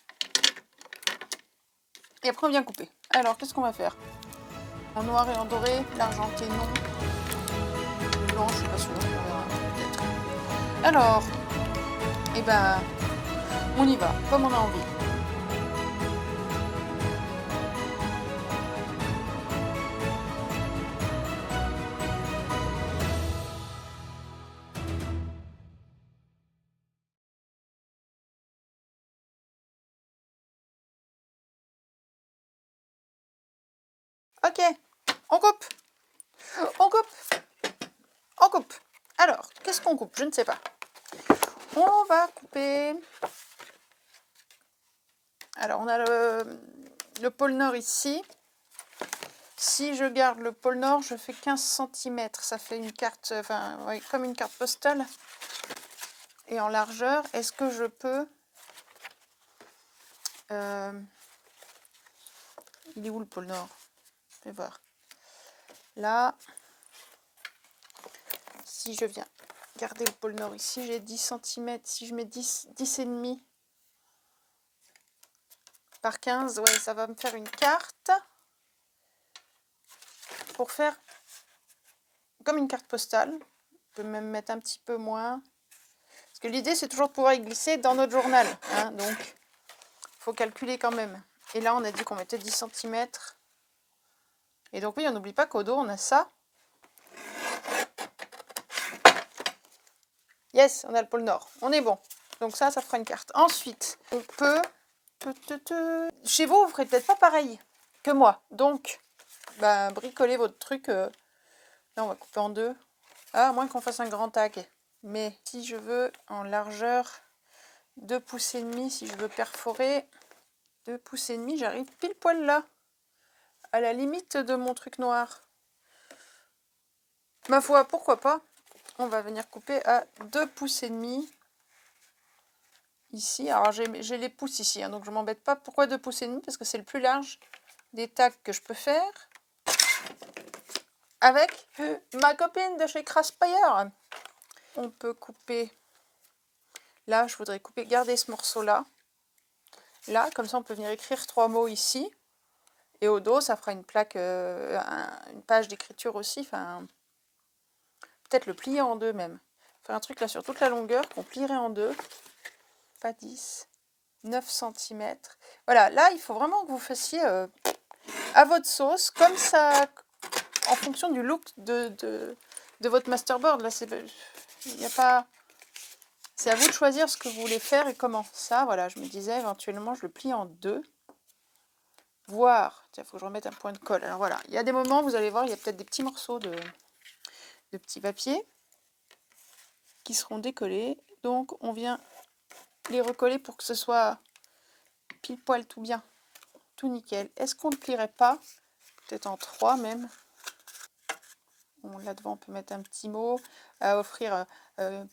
Et après on vient couper. Alors, qu'est-ce qu'on va faire? En noir et en doré, l'argenté non. Le blanc, je suis pas sûre, on verra peut-être. Alors, eh ben, on y va, comme on a envie. Ok, on coupe. On coupe. On coupe. Alors, qu'est-ce qu'on coupe? Je ne sais pas. On va couper. Alors, on a le pôle Nord ici. Si je garde le pôle Nord, je fais 15 cm. Ça fait une carte, enfin, ouais, comme une carte postale. Et en largeur, est-ce que je peux... il est où le pôle Nord? Je vais voir. Là, si je viens Regardez le pôle Nord ici, j'ai 10 cm. Si je mets 10,5 par 15, ouais, ça va me faire une carte pour faire comme une carte postale. On peut même mettre un petit peu moins. Parce que l'idée, c'est toujours de pouvoir y glisser dans notre journal. Hein, donc, il faut calculer quand même. Et là, on a dit qu'on mettait 10 cm. Et donc, oui, on n'oublie pas qu'au dos, on a ça. Yes, on a le pôle Nord. On est bon. Donc ça fera une carte. Ensuite, on peut... Chez vous, vous ferez peut-être pas pareil que moi. Donc, bricolez votre truc. Là, on va couper en deux. Ah, à moins qu'on fasse un grand tag. Mais si je veux en largeur 2,5 pouces, si je veux perforer 2,5 pouces, j'arrive pile poil là. À la limite de mon truc noir. Ma foi, pourquoi pas. On va venir couper à 2,5 pouces. Ici, alors j'ai les pouces ici, hein, donc je ne m'embête pas. Pourquoi 2,5 pouces? Parce que c'est le plus large des tags que je peux faire. Avec ma copine de chez Craspire. On peut couper... Là, je voudrais garder ce morceau-là. Là, comme ça, on peut venir écrire 3 mots ici. Et au dos, ça fera une plaque, une page d'écriture aussi. Enfin, peut-être le plier en deux même. Faire un truc là sur toute la longueur qu'on plierait en deux. Pas 10, 9 cm. Voilà, là, il faut vraiment que vous fassiez à votre sauce, comme ça, en fonction du look de votre masterboard. Là, il n'y a pas... C'est à vous de choisir ce que vous voulez faire et comment. Ça, voilà, je me disais, éventuellement, je le plie en deux. Voire, tiens, il faut que je remette un point de colle. Alors voilà, il y a des moments, vous allez voir, il y a peut-être des petits morceaux de petits papiers qui seront décollés. Donc, on vient les recoller pour que ce soit pile poil tout bien, tout nickel. Est-ce qu'on ne plierait pas, peut-être en 3 même? Bon, là devant, on peut mettre un petit mot à offrir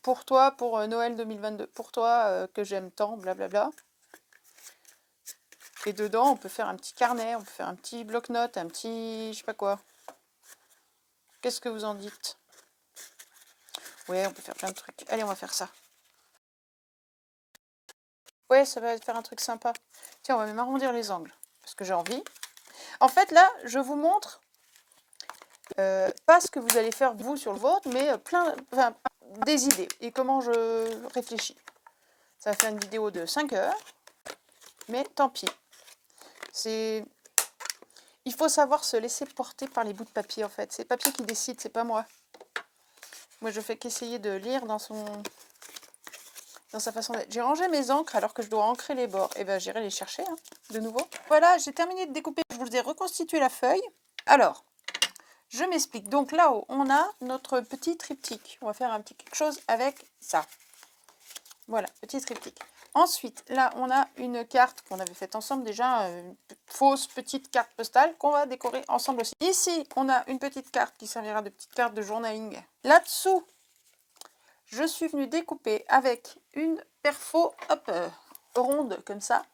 pour toi, pour Noël 2022, pour toi que j'aime tant, blablabla. Et dedans, on peut faire un petit carnet, on peut faire un petit bloc-notes, un petit, je sais pas quoi. Qu'est-ce que vous en dites? Ouais, on peut faire plein de trucs. Allez, on va faire ça. Ouais, ça va faire un truc sympa. Tiens, on va même arrondir les angles, parce que j'ai envie. En fait, là, je vous montre pas ce que vous allez faire vous sur le vôtre, mais des idées et comment je réfléchis. Ça va faire une vidéo de 5 heures, mais tant pis. Il faut savoir se laisser porter par les bouts de papier, en fait. C'est le papier qui décide, c'est pas moi. Moi, je fais qu'essayer de lire dans sa façon d'être. J'ai rangé mes encres alors que je dois ancrer les bords. Et ben, j'irai les chercher, hein, de nouveau. Voilà, j'ai terminé de découper. Je vous ai reconstitué la feuille. Alors, je m'explique. Donc là-haut, on a notre petit triptyque. On va faire un petit quelque chose avec ça. Voilà, petit triptyque. Ensuite, là, on a une carte qu'on avait faite ensemble déjà, une fausse petite carte postale qu'on va décorer ensemble aussi. Ici, on a une petite carte qui servira de petite carte de journaling. Là-dessous, je suis venue découper avec une perfo ronde comme ça.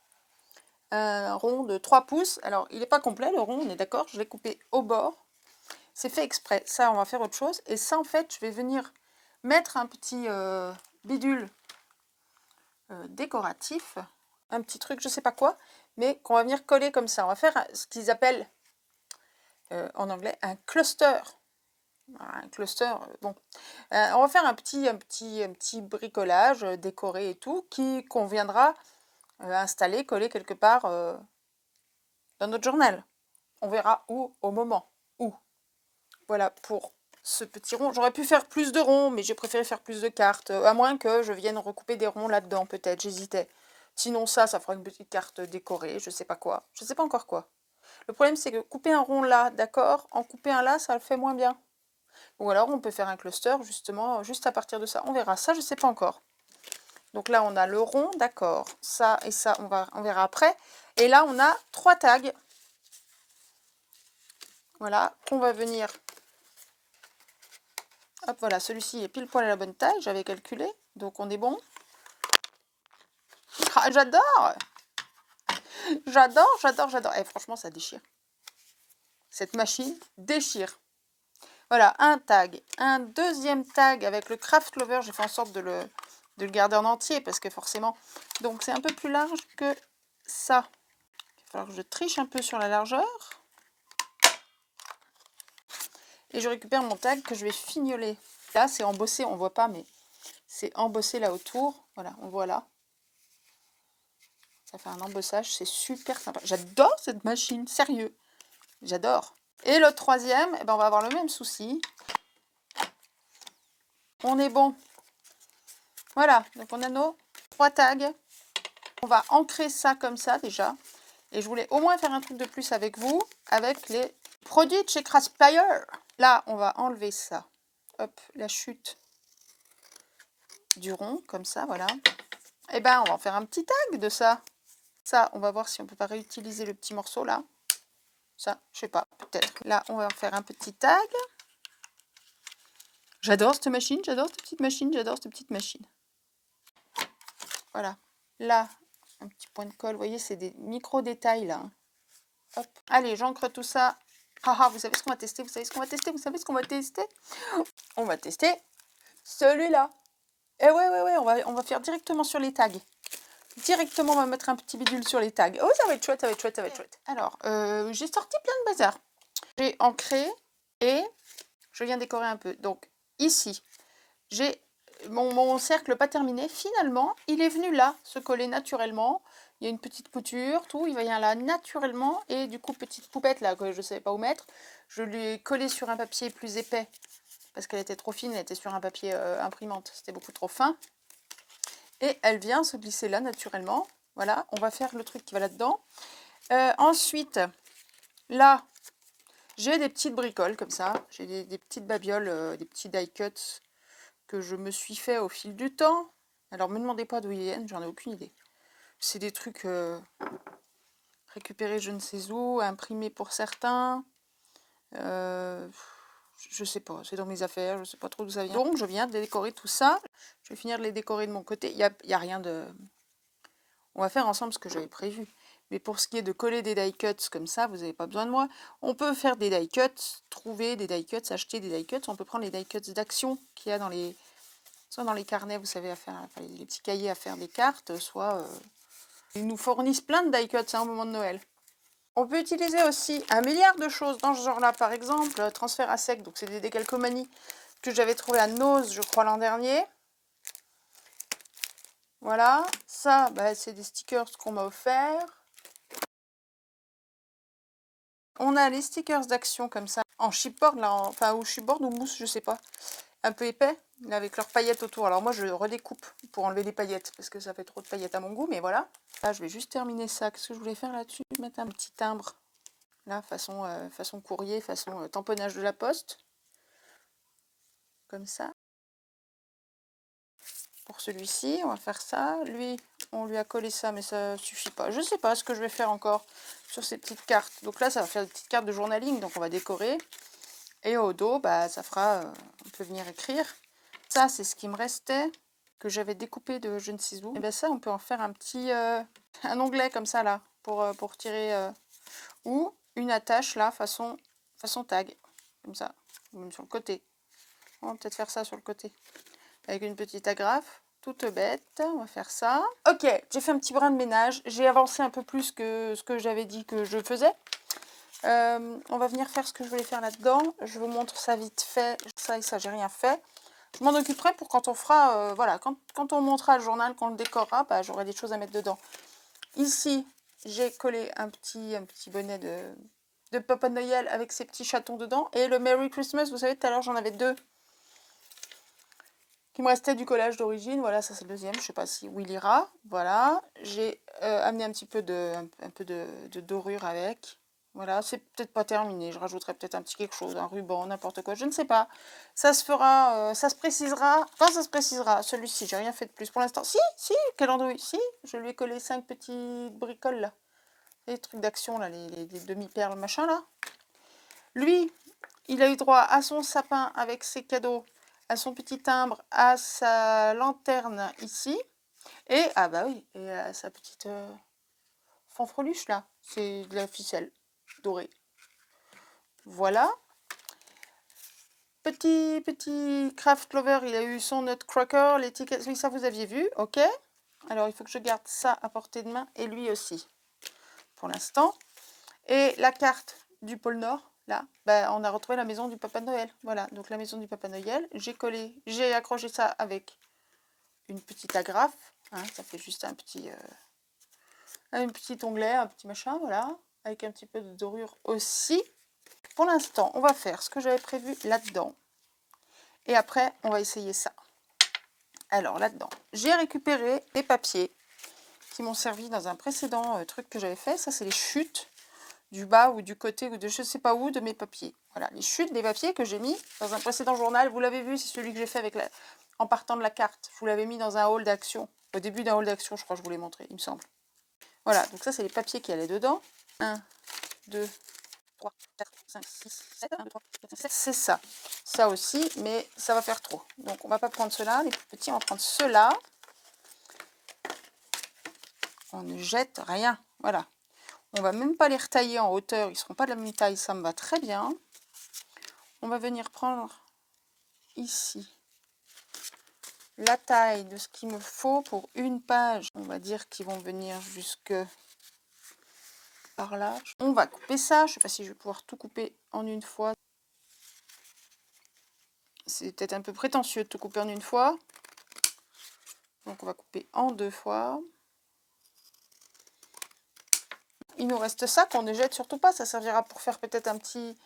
Un rond de 3 pouces. Alors, il n'est pas complet, le rond, on est d'accord. Je l'ai coupé au bord. C'est fait exprès. Ça, on va faire autre chose. Et ça, en fait, je vais venir mettre un petit bidule décoratif. Un petit truc, je sais pas quoi, mais qu'on va venir coller comme ça. On va faire ce qu'ils appellent en anglais un cluster. Un cluster, bon. On va faire un petit bricolage décoré et tout, qu'on viendra installer, coller quelque part dans notre journal. On verra où, au moment où. Voilà pour ce petit rond. J'aurais pu faire plus de ronds, mais j'ai préféré faire plus de cartes. À moins que je vienne recouper des ronds là-dedans, peut-être. J'hésitais. Sinon, ça fera une petite carte décorée, je sais pas quoi. Je sais pas encore quoi. Le problème, c'est que couper un rond là, d'accord, en couper un là, ça le fait moins bien. Ou alors, on peut faire un cluster, justement, juste à partir de ça. On verra. Ça, je sais pas encore. Donc là, on a le rond, d'accord. Ça et ça, on verra après. Et là, on a 3 tags. Voilà, qu'on va venir... Hop, voilà, celui-ci est pile poil à la bonne taille, j'avais calculé, donc on est bon. Ah, j'adore! J'adore! Et franchement, ça déchire. Cette machine déchire. Voilà, un tag. Un deuxième tag avec le Craft Lover. J'ai fait en sorte de le garder en entier parce que forcément... Donc c'est un peu plus large que ça. Il va falloir que je triche un peu sur la largeur. Et je récupère mon tag que je vais fignoler. Là, c'est embossé, on ne voit pas, mais c'est embossé là autour. Voilà, on voit là. Ça fait un embossage, c'est super sympa. J'adore cette machine, sérieux. J'adore. Et le troisième, eh ben, on va avoir le même souci. On est bon. Voilà, donc on a nos 3 tags. On va ancrer ça comme ça déjà. Et je voulais au moins faire un truc de plus avec vous, avec les produits de chez Craftspire. Là, on va enlever ça. Hop, la chute du rond, comme ça, voilà. Et ben, on va en faire un petit tag de ça. Ça, on va voir si on peut pas réutiliser le petit morceau là. Ça, je sais pas, peut-être. Là, on va en faire un petit tag. J'adore cette machine, j'adore cette petite machine, j'adore cette petite machine. Voilà. Là, un petit point de colle. Vous voyez, c'est des micro-détails là. Hop. Allez, j'ancre tout ça. Haha, vous savez ce qu'on va tester, vous savez ce qu'on va tester, vous savez ce qu'on va tester. On va tester celui-là. Et ouais, on va faire directement sur les tags. Directement, on va mettre un petit bidule sur les tags. Oh, ça va être chouette, ça va être chouette, ça va être chouette. Alors, j'ai sorti plein de bazar. J'ai ancré et je viens décorer un peu. Donc, ici, j'ai mon cercle pas terminé. Finalement, il est venu là, se coller naturellement. Il y a une petite couture, tout. Il vient là naturellement. Et du coup, petite poupette là, que je ne savais pas où mettre. Je lui ai collé sur un papier plus épais. Parce qu'elle était trop fine, elle était sur un papier imprimante. C'était beaucoup trop fin. Et elle vient se glisser là naturellement. Voilà, on va faire le truc qui va là-dedans. Ensuite, là, j'ai des petites bricoles comme ça. J'ai des petites babioles, des petits die cuts que je me suis fait au fil du temps. Alors, me demandez pas d'où ils viennent, j'en ai aucune idée. C'est des trucs récupérés je ne sais où, imprimés pour certains. Je sais pas, c'est dans mes affaires, je sais pas trop d'où ça vient. Donc, je viens de décorer tout ça. Je vais finir de les décorer de mon côté. Il y a rien de... On va faire ensemble ce que j'avais prévu. Mais pour ce qui est de coller des die cuts comme ça, vous n'avez pas besoin de moi. On peut faire des die cuts, trouver des die cuts, acheter des die cuts. On peut prendre les die cuts d'action qu'il y a dans les... Soit dans les carnets, vous savez, à faire, enfin, les petits cahiers à faire des cartes, soit... ils nous fournissent plein de die cuts au moment de Noël. On peut utiliser aussi un milliard de choses dans ce genre-là. Par exemple, transfert à sec. Donc, c'est des décalcomanies que j'avais trouvé à Nose, je crois, l'an dernier. Voilà. Ça, bah, c'est des stickers qu'on m'a offert. On a les stickers d'action comme ça, en chipboard, là, enfin, ou chipboard ou mousse, je sais pas. Un peu épais, là, avec leurs paillettes autour. Alors moi, je redécoupe pour enlever les paillettes, parce que ça fait trop de paillettes à mon goût, mais voilà. Là, je vais juste terminer ça. Qu'est-ce que je voulais faire là-dessus? Mettre un petit timbre. Là, façon courrier, façon tamponnage de la poste. Comme ça. Pour celui-ci, on va faire ça. Lui, on lui a collé ça, mais ça suffit pas. Je sais pas ce que je vais faire encore sur ces petites cartes. Donc là, ça va faire des petites cartes de journaling, donc on va décorer. Et au dos, bah, ça fera, on peut venir écrire. Ça, c'est ce qui me restait, que j'avais découpé de je ne sais où. Et bien ça, on peut en faire un petit, un onglet comme ça, là, pour tirer, ou une attache, là, façon tag, comme ça, ou même sur le côté. On va peut-être faire ça sur le côté, avec une petite agrafe, toute bête. On va faire ça. Ok, j'ai fait un petit brin de ménage. J'ai avancé un peu plus que ce que j'avais dit que je faisais. On va venir faire ce que je voulais faire là-dedans. Je vous montre ça vite fait. Ça et ça, j'ai rien fait. Je m'en occuperai pour quand on fera, voilà, quand on montera le journal, qu'on le décorera, bah, j'aurai des choses à mettre dedans. Ici, j'ai collé un petit bonnet de Papa Noël avec ses petits chatons dedans. Et le Merry Christmas, vous savez, tout à l'heure, j'en avais 2 qui me restait du collage d'origine. Voilà, ça c'est le deuxième. Je sais pas si où il ira. Voilà, j'ai amené un petit peu un peu de dorure avec. Voilà, c'est peut-être pas terminé. Je rajouterai peut-être un petit quelque chose, un ruban, n'importe quoi. Je ne sais pas. Ça se fera, ça se précisera. Quand ça se précisera, celui-ci, j'ai rien fait de plus pour l'instant. Si, quelle andouille. Si, je lui ai collé 5 petites bricoles là. Les trucs d'action là, les demi-perles machin là. Lui, il a eu droit à son sapin avec ses cadeaux, à son petit timbre, à sa lanterne ici. Et, ah bah oui, et à sa petite fanfreluche là. C'est de la ficelle dorée. Voilà. Petit Craft Lover, il a eu son Nutcracker, l'étiquette, oui, ça vous aviez vu, ok. Alors, il faut que je garde ça à portée de main, et lui aussi, pour l'instant. Et la carte du pôle Nord, là, ben, on a retrouvé la maison du Papa Noël. Voilà, donc la maison du Papa Noël, j'ai accroché ça avec une petite agrafe, hein, ça fait juste un petit onglet, un petit machin, voilà, avec un petit peu de dorure aussi. Pour l'instant, on va faire ce que j'avais prévu là-dedans. Et après, on va essayer ça. Alors, là-dedans, j'ai récupéré les papiers qui m'ont servi dans un précédent truc que j'avais fait. Ça, c'est les chutes du bas ou du côté ou de je ne sais pas où de mes papiers. Voilà, les chutes des papiers que j'ai mis dans un précédent journal. Vous l'avez vu, c'est celui que j'ai fait avec en partant de la carte. Je vous l'avais mis dans un hall d'action. Au début d'un hall d'action, je crois que je vous l'ai montré, il me semble. Voilà, donc ça, c'est les papiers qui allaient dedans. 1, 2, 3, 4, 5, 6, 7, 1, 2, 3, 4, 5, 7. C'est ça. Ça aussi, mais ça va faire trop. Donc, on va pas prendre ceux-là. Les plus petits, on va prendre ceux-là. On ne jette rien. Voilà. On va même pas les retailler en hauteur. Ils ne seront pas de la même taille. Ça me va très bien. On va venir prendre ici la taille de ce qu'il me faut pour une page. On va dire qu'ils vont venir jusque par là. On va couper ça. Je ne sais pas si je vais pouvoir tout couper en une fois. C'est peut-être un peu prétentieux de tout couper en une fois. Donc on va couper en 2 fois. Il nous reste ça qu'on ne jette surtout pas. Ça servira pour faire peut-être un petit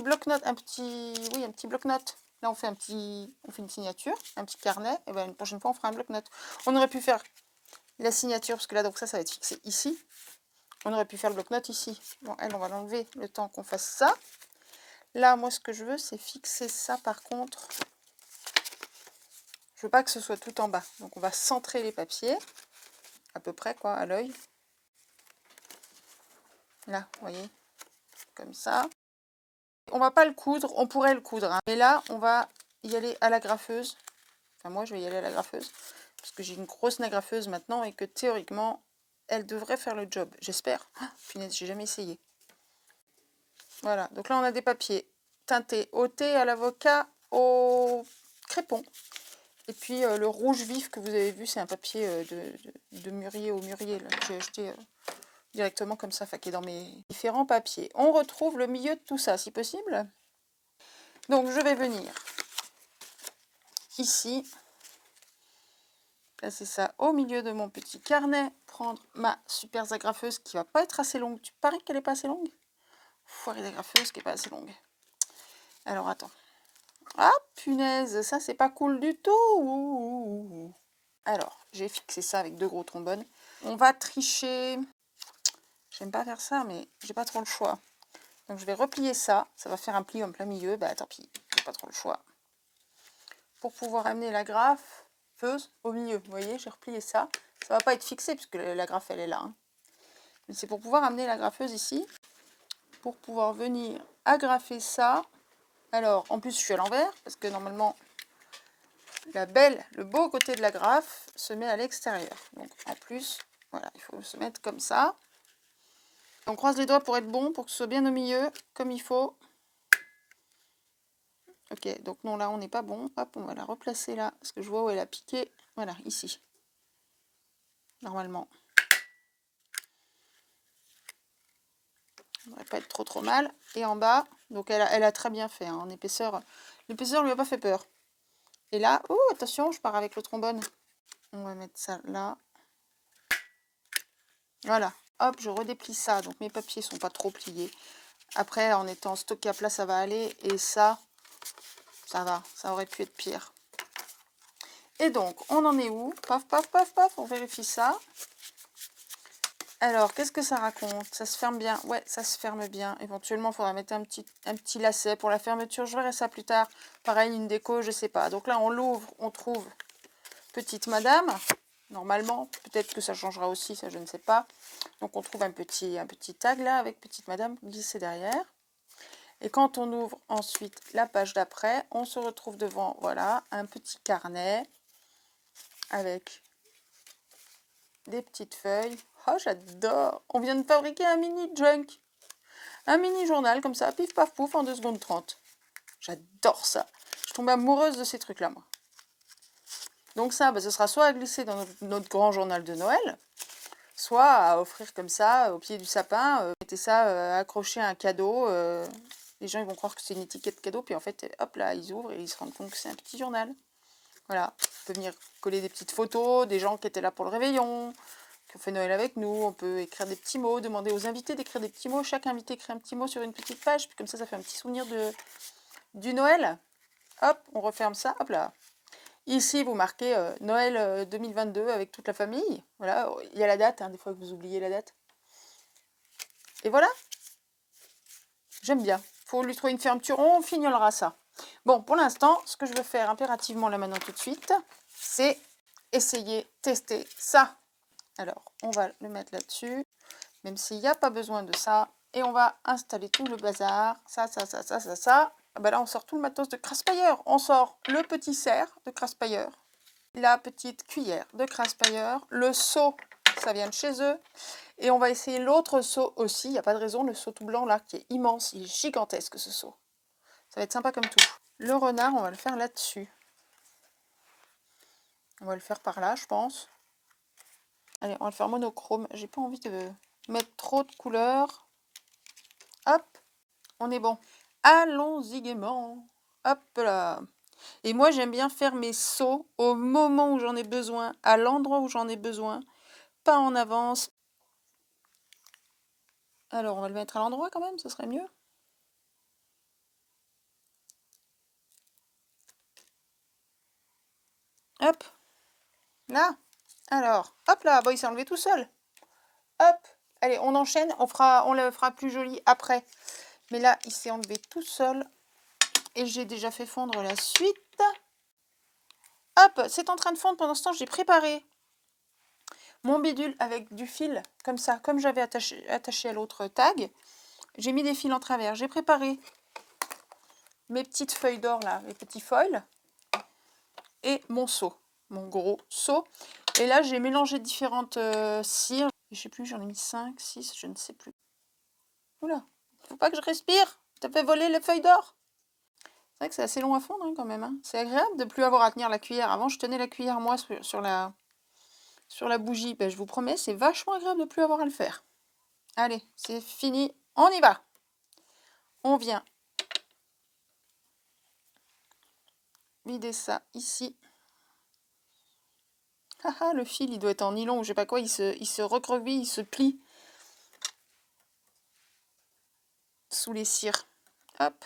bloc-notes. Un petit bloc-notes. Là, on fait une signature, un petit carnet. Et bien, une prochaine fois, on fera un bloc-notes. On aurait pu faire la signature, parce que là, donc ça va être fixé ici. On aurait pu faire le bloc-notes ici. Bon, elle, on va l'enlever le temps qu'on fasse ça. Là, moi, ce que je veux, c'est fixer ça, par contre. Je veux pas que ce soit tout en bas. Donc, on va centrer les papiers, à peu près, quoi, à l'œil. Là, vous voyez, comme ça. On va pas le coudre, on pourrait le coudre, hein. Mais là, on va y aller à la graffeuse. Enfin, moi, je vais y aller à la graffeuse. Parce que j'ai une grosse agrafeuse maintenant et que théoriquement, elle devrait faire le job. J'espère. Oh, punaise, j'ai jamais essayé. Voilà, donc là, on a des papiers teintés au thé, à l'avocat, au crépon. Et puis, le rouge vif que vous avez vu, c'est un papier de mûrier au mûrier. J'ai acheté directement comme ça, qui est dans mes différents papiers. On retrouve le milieu de tout ça, si possible. Donc, je vais venir ici, placer ça au milieu de mon petit carnet, prendre ma super agrafeuse qui va pas être assez longue. Tu paries qu'elle est pas assez longue? Foirée d'agrafeuse qui est pas assez longue. Alors, attends. Ah, punaise, ça, c'est pas cool du tout. Alors, j'ai fixé ça avec 2 gros trombones. On va tricher. J'aime pas faire ça, mais j'ai pas trop le choix. Donc, je vais replier ça. Ça va faire un pli en plein milieu. Bah, tant pis, j'ai pas trop le choix. Pour pouvoir amener la graffeuse au milieu. Vous voyez, j'ai replié ça. Ça va pas être fixé, puisque la graffe, elle est là. Hein. Mais c'est pour pouvoir amener la graffeuse ici. Pour pouvoir venir agrafer ça. Alors, en plus, je suis à l'envers, parce que normalement, le beau côté de la graffe se met à l'extérieur. Donc, en plus, voilà, il faut se mettre comme ça. On croise les doigts pour être bon, pour que ce soit bien au milieu, comme il faut. Ok, donc non, là, on n'est pas bon. Hop, on va la replacer là, parce que je vois où elle a piqué. Voilà, ici. Normalement. Ça ne devrait pas être trop mal. Et en bas, donc elle a très bien fait. Hein, en épaisseur, l'épaisseur ne lui a pas fait peur. Et là, oh, attention, je pars avec le trombone. On va mettre ça là. Voilà. Hop, je redéplie ça. Donc mes papiers sont pas trop pliés. Après, en étant stocké à plat, ça va aller. Et ça va. Ça aurait pu être pire. Et donc, on en est où? Paf, paf, paf, paf. On vérifie ça. Alors, qu'est-ce que ça raconte? Ça se ferme bien? Ouais, ça se ferme bien. Éventuellement, il faudra mettre un petit lacet pour la fermeture. Je verrai ça plus tard. Pareil, une déco, je sais pas. Donc là, on l'ouvre, on trouve Petite Madame. Normalement, peut-être que ça changera aussi, ça je ne sais pas. Donc on trouve un petit tag là avec Petite Madame glissé derrière. Et quand on ouvre ensuite la page d'après, on se retrouve devant, voilà, un petit carnet avec des petites feuilles. Oh, j'adore! On vient de fabriquer un mini junk. Un mini journal comme ça, pif paf pouf en 2 secondes 30. J'adore ça. tombée amoureuse de ces trucs-là, moi. Donc ça, bah, ce sera soit à glisser dans notre grand journal de Noël, soit à offrir comme ça, au pied du sapin. Mettez ça accroché à un cadeau. Les gens ils vont croire que c'est une étiquette cadeau, puis en fait, hop là, ils ouvrent et ils se rendent compte que c'est un petit journal. Voilà, on peut venir coller des petites photos, des gens qui étaient là pour le réveillon, qui ont fait Noël avec nous. On peut écrire des petits mots, demander aux invités d'écrire des petits mots. Chaque invité écrit un petit mot sur une petite page, puis comme ça fait un petit souvenir du Noël. Hop, on referme ça, hop là. Ici, vous marquez Noël 2022 avec toute la famille. Voilà, il y a la date, hein, des fois que vous oubliez la date. Et voilà. J'aime bien. Il faut lui trouver une fermeture, on fignolera ça. Bon, pour l'instant, ce que je veux faire impérativement là maintenant tout de suite, c'est essayer, tester ça. Alors, on va le mettre là-dessus, même s'il n'y a pas besoin de ça. Et on va installer tout le bazar. Ça. Ah ben là, on sort tout le matos de Craspire. On sort le petit cerf de Craspire, la petite cuillère de Craspire, le seau, ça vient de chez eux. Et on va essayer l'autre seau aussi. Il n'y a pas de raison, le seau tout blanc là, qui est immense, il est gigantesque ce seau. Ça va être sympa comme tout. Le renard, on va le faire là-dessus. On va le faire par là, je pense. Allez, on va le faire monochrome. J'ai pas envie de mettre trop de couleurs. Hop, on est bon. Allons-y gaiement. Hop là. Et moi, j'aime bien faire mes sauts au moment où j'en ai besoin, à l'endroit où j'en ai besoin, pas en avance. Alors, on va le mettre à l'endroit quand même, ce serait mieux. Hop, là. Alors, hop là, bon, il s'est enlevé tout seul. Hop, allez, on enchaîne, on le fera plus joli après. Mais là, il s'est enlevé tout seul. Et j'ai déjà fait fondre la suite. Hop, c'est en train de fondre. Pendant ce temps, j'ai préparé mon bidule avec du fil, comme ça, comme j'avais attaché à l'autre tag. J'ai mis des fils en travers. J'ai préparé mes petites feuilles d'or, là, les petits foils. Et mon seau, mon gros seau. Et là, j'ai mélangé différentes cires. Je sais plus, j'en ai mis 5, 6, je ne sais plus. Oula, faut pas que je respire. T'as fait voler les feuilles d'or. C'est vrai que c'est assez long à fondre hein, quand même. Hein. C'est agréable de ne plus avoir à tenir la cuillère. Avant, je tenais la cuillère moi sur la bougie. Ben, je vous promets, c'est vachement agréable de ne plus avoir à le faire. Allez, c'est fini. On y va. On vient vider ça ici. Haha, le fil, il doit être en nylon ou je sais pas quoi. Il se recroqueville, il se plie sous les cires. Hop.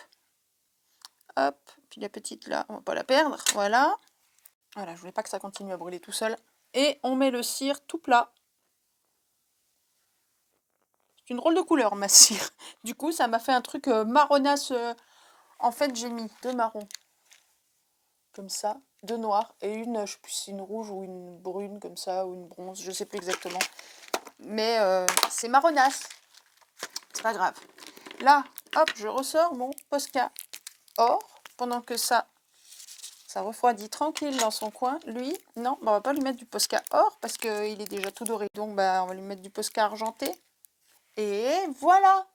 Hop. Puis la petite là, on va pas la perdre. Voilà. Voilà, je voulais pas que ça continue à brûler tout seul. Et on met le cire tout plat. C'est une drôle de couleur, ma cire. Du coup, ça m'a fait un truc marronasse. En fait, j'ai mis 2 marrons. Comme ça. 2 noirs. Et une, je sais plus si c'est une rouge ou une brune, comme ça, ou une bronze. Je sais plus exactement. Mais c'est marronasse. C'est pas grave. Là, hop, je ressors mon Posca or. Pendant que ça refroidit tranquille dans son coin. Lui, non, bah, on va pas lui mettre du Posca or parce qu'il est déjà tout doré. Donc, bah, on va lui mettre du Posca argenté. Et voilà,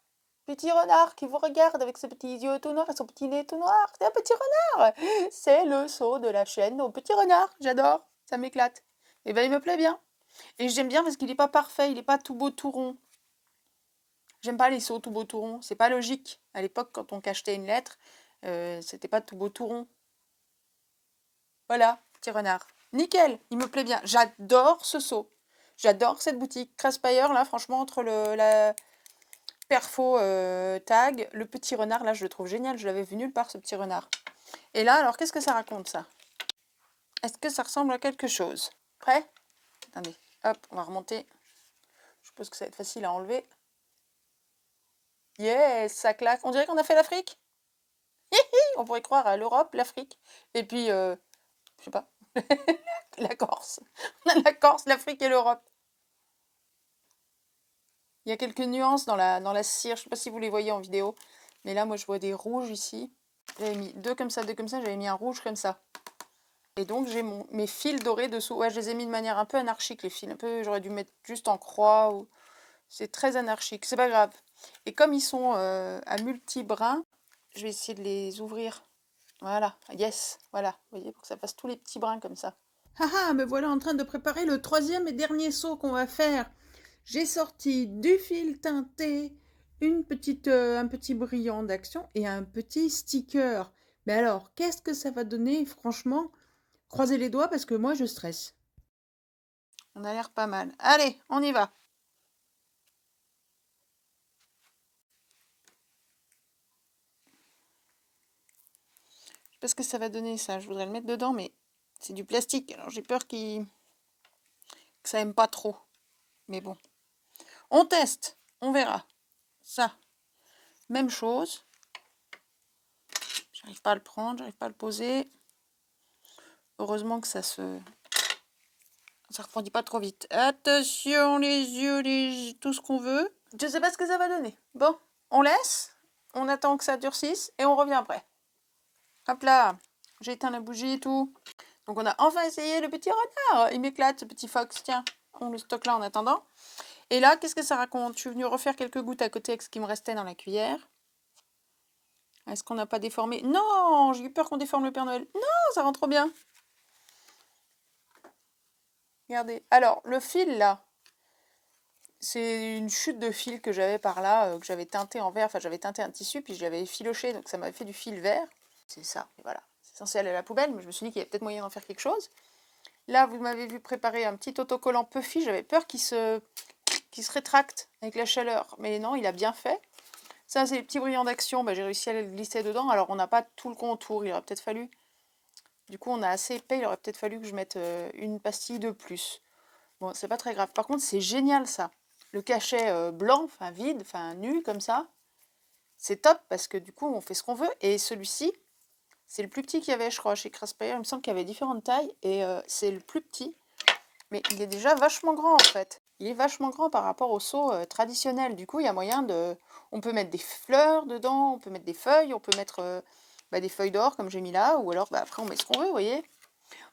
petit renard qui vous regarde avec ses petits yeux tout noirs et son petit nez tout noir. C'est un petit renard. C'est le seau de la chaîne au petit renard. J'adore, ça m'éclate. Et ben il me plaît bien. Et j'aime bien parce qu'il n'est pas parfait, il n'est pas tout beau tout rond. J'aime pas les seaux tout beau tout rond. C'est pas logique. À l'époque, quand on cachetait une lettre, c'était pas tout beau tout rond. Voilà, petit renard. Nickel, il me plaît bien. J'adore ce seau. J'adore cette boutique. Craspire, là, franchement, entre la perfo tag, le petit renard, là, je le trouve génial. Je l'avais vu nulle part, ce petit renard. Et là, alors, qu'est-ce que ça raconte, ça? Est-ce que ça ressemble à quelque chose? Prêt? Attendez, hop, on va remonter. Je suppose que ça va être facile à enlever. Yes, ça claque. On dirait qu'on a fait l'Afrique. On pourrait croire à l'Europe, l'Afrique. Et puis, je sais pas, la Corse. On a la Corse, l'Afrique et l'Europe. Il y a quelques nuances dans la cire. Je ne sais pas si vous les voyez en vidéo. Mais là, moi, je vois des rouges ici. J'avais mis 2 comme ça, 2 comme ça. J'avais mis un rouge comme ça. Et donc, j'ai mes fils dorés dessous. Ouais, je les ai mis de manière un peu anarchique, les fils. Un peu, j'aurais dû mettre juste en croix. Ou... C'est très anarchique. C'est pas grave. Et comme ils sont à multi-brins, je vais essayer de les ouvrir Voilà, yes, voilà, vous voyez, pour que ça fasse tous les petits brins comme ça. Ah ah, me voilà en train de préparer le troisième et dernier seau qu'on va faire. J'ai sorti du fil teinté, un petit brillant d'action et un petit sticker. Mais alors, qu'est-ce que ça va donner? Franchement, croisez les doigts parce que moi, je stresse. On a l'air pas mal. Allez, on y va. Je sais pas ce que ça va donner, ça. Je voudrais le mettre dedans, mais c'est du plastique. Alors, j'ai peur que ça aime pas trop. Mais bon. On teste. On verra. Ça, même chose. J'arrive pas à le prendre, j'arrive pas à le poser. Heureusement que ça refroidit pas trop vite. Attention, les yeux, tout ce qu'on veut. Je sais pas ce que ça va donner. Bon, on laisse. On attend que ça durcisse et on revient après. Hop là, j'ai éteint la bougie et tout. Donc on a enfin essayé le petit renard. Il m'éclate ce petit fox. Tiens, on le stocke là en attendant. Et là, qu'est-ce que ça raconte? Je suis venue refaire quelques gouttes à côté avec ce qui me restait dans la cuillère. Est-ce qu'on n'a pas déformé? Non, j'ai eu peur qu'on déforme le Père Noël. Non, ça rend trop bien. Regardez. Alors, le fil là, c'est une chute de fil que j'avais par là, que j'avais teinté en vert. Enfin, j'avais teinté un tissu, puis je l'avais effiloché, donc ça m'avait fait du fil vert. C'est ça, et voilà. C'est censé aller à la poubelle, mais je me suis dit qu'il y avait peut-être moyen d'en faire quelque chose. Là, vous m'avez vu préparer un petit autocollant Puffy. J'avais peur qu'il se rétracte avec la chaleur. Mais non, il a bien fait. Ça, c'est les petits brillants d'action. Bah, j'ai réussi à le glisser dedans. Alors, on n'a pas tout le contour. Il aurait peut-être fallu... Du coup, on a assez épais. Il aurait peut-être fallu que je mette une pastille de plus. Bon, c'est pas très grave. Par contre, c'est génial, ça. Le cachet blanc, enfin vide, enfin nu, comme ça. C'est top, parce que du coup, on fait ce qu'on veut. Et celui-ci, c'est le plus petit qu'il y avait, je crois, chez Craftspayer. Il me semble qu'il y avait différentes tailles. Et c'est le plus petit. Mais il est déjà vachement grand, en fait. Il est vachement grand par rapport au seau traditionnel. Du coup, il y a moyen de... On peut mettre des fleurs dedans, on peut mettre des feuilles, on peut mettre des feuilles d'or, comme j'ai mis là. Ou alors, après, on met ce qu'on veut, vous voyez.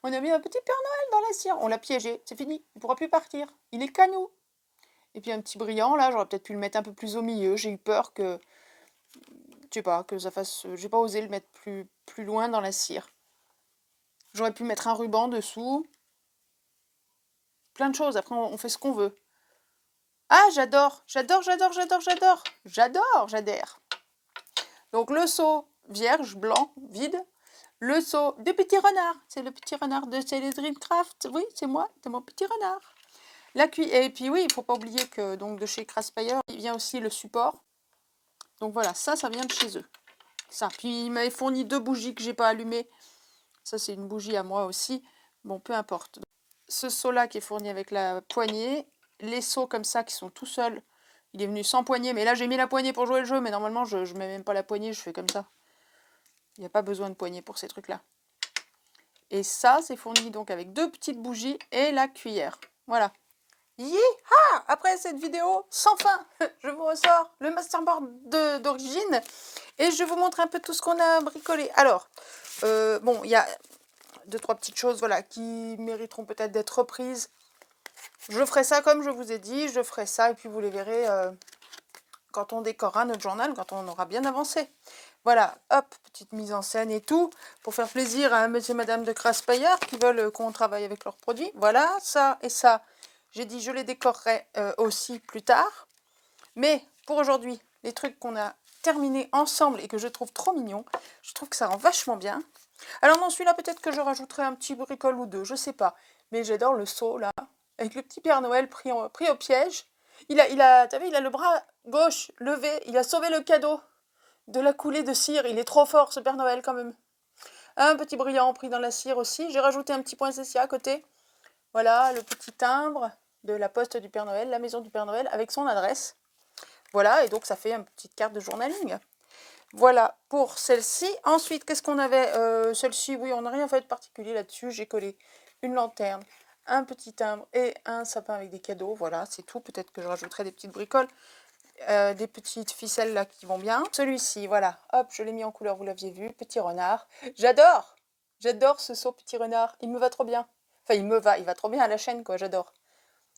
On a mis un petit Père Noël dans la cire. On l'a piégé, c'est fini. Il ne pourra plus partir. Il est canou. Et puis un petit brillant, là, j'aurais peut-être pu le mettre un peu plus au milieu. J'ai eu peur que... Je sais pas, que ça fasse... J'ai pas osé le mettre plus loin dans la cire. J'aurais pu mettre un ruban dessous. Plein de choses. Après, on fait ce qu'on veut. Ah, j'adore, j'adore, j'adore, j'adore, j'adore. J'adore, j'adhère. Donc le seau vierge, blanc, vide. Le seau de petit renard. C'est le petit renard de Dreamcraft. Oui, c'est moi, c'est mon petit renard. Et puis oui, il ne faut pas oublier que donc, de chez Craftspayer, il vient aussi le support. Donc voilà, ça vient de chez eux. Ça. Puis il m'avait fourni 2 bougies que j'ai pas allumées. Ça, c'est une bougie à moi aussi. Bon, peu importe. Ce seau-là qui est fourni avec la poignée. Les seaux comme ça qui sont tout seuls. Il est venu sans poignée. Mais là, j'ai mis la poignée pour jouer le jeu. Mais normalement, je ne mets même pas la poignée. Je fais comme ça. Il n'y a pas besoin de poignée pour ces trucs-là. Et ça, c'est fourni donc avec 2 petites bougies et la cuillère. Voilà. Yeeha! Après cette vidéo sans fin, je vous ressors le masterboard d'origine et je vous montre un peu tout ce qu'on a bricolé. Alors, bon, il y a 2-3 petites choses voilà, qui mériteront peut-être d'être reprises. Je ferai ça comme je vous ai dit, je ferai ça et puis vous les verrez quand on décorera notre journal, quand on aura bien avancé. Voilà, hop, petite mise en scène et tout, pour faire plaisir à monsieur et madame de Craftspayer qui veulent qu'on travaille avec leurs produits. Voilà, ça et ça. J'ai dit je les décorerai aussi plus tard. Mais pour aujourd'hui, les trucs qu'on a terminés ensemble et que je trouve trop mignons, je trouve que ça rend vachement bien. Alors non, celui-là, peut-être que je rajouterai un petit bricole ou deux, je sais pas. Mais j'adore le seau, là, avec le petit Père Noël pris au piège. T'as vu, il a le bras gauche levé, il a sauvé le cadeau de la coulée de cire. Il est trop fort, ce Père Noël, quand même. Un petit brillant pris dans la cire aussi. J'ai rajouté un petit poinsettia à côté. Voilà, le petit timbre de la poste du Père Noël, la maison du Père Noël, avec son adresse. Voilà, et donc ça fait une petite carte de journaling. Voilà pour celle-ci. Ensuite, qu'est-ce qu'on avait celle-ci, oui, on n'a rien fait de particulier là-dessus. J'ai collé une lanterne, un petit timbre et un sapin avec des cadeaux. Voilà, c'est tout. Peut-être que je rajouterai des petites bricoles, des petites ficelles là qui vont bien. Celui-ci, voilà, hop, je l'ai mis en couleur, vous l'aviez vu. Petit renard. J'adore! J'adore ce seau petit renard. Il me va trop bien. Enfin, il va trop bien à la chaîne, quoi, j'adore.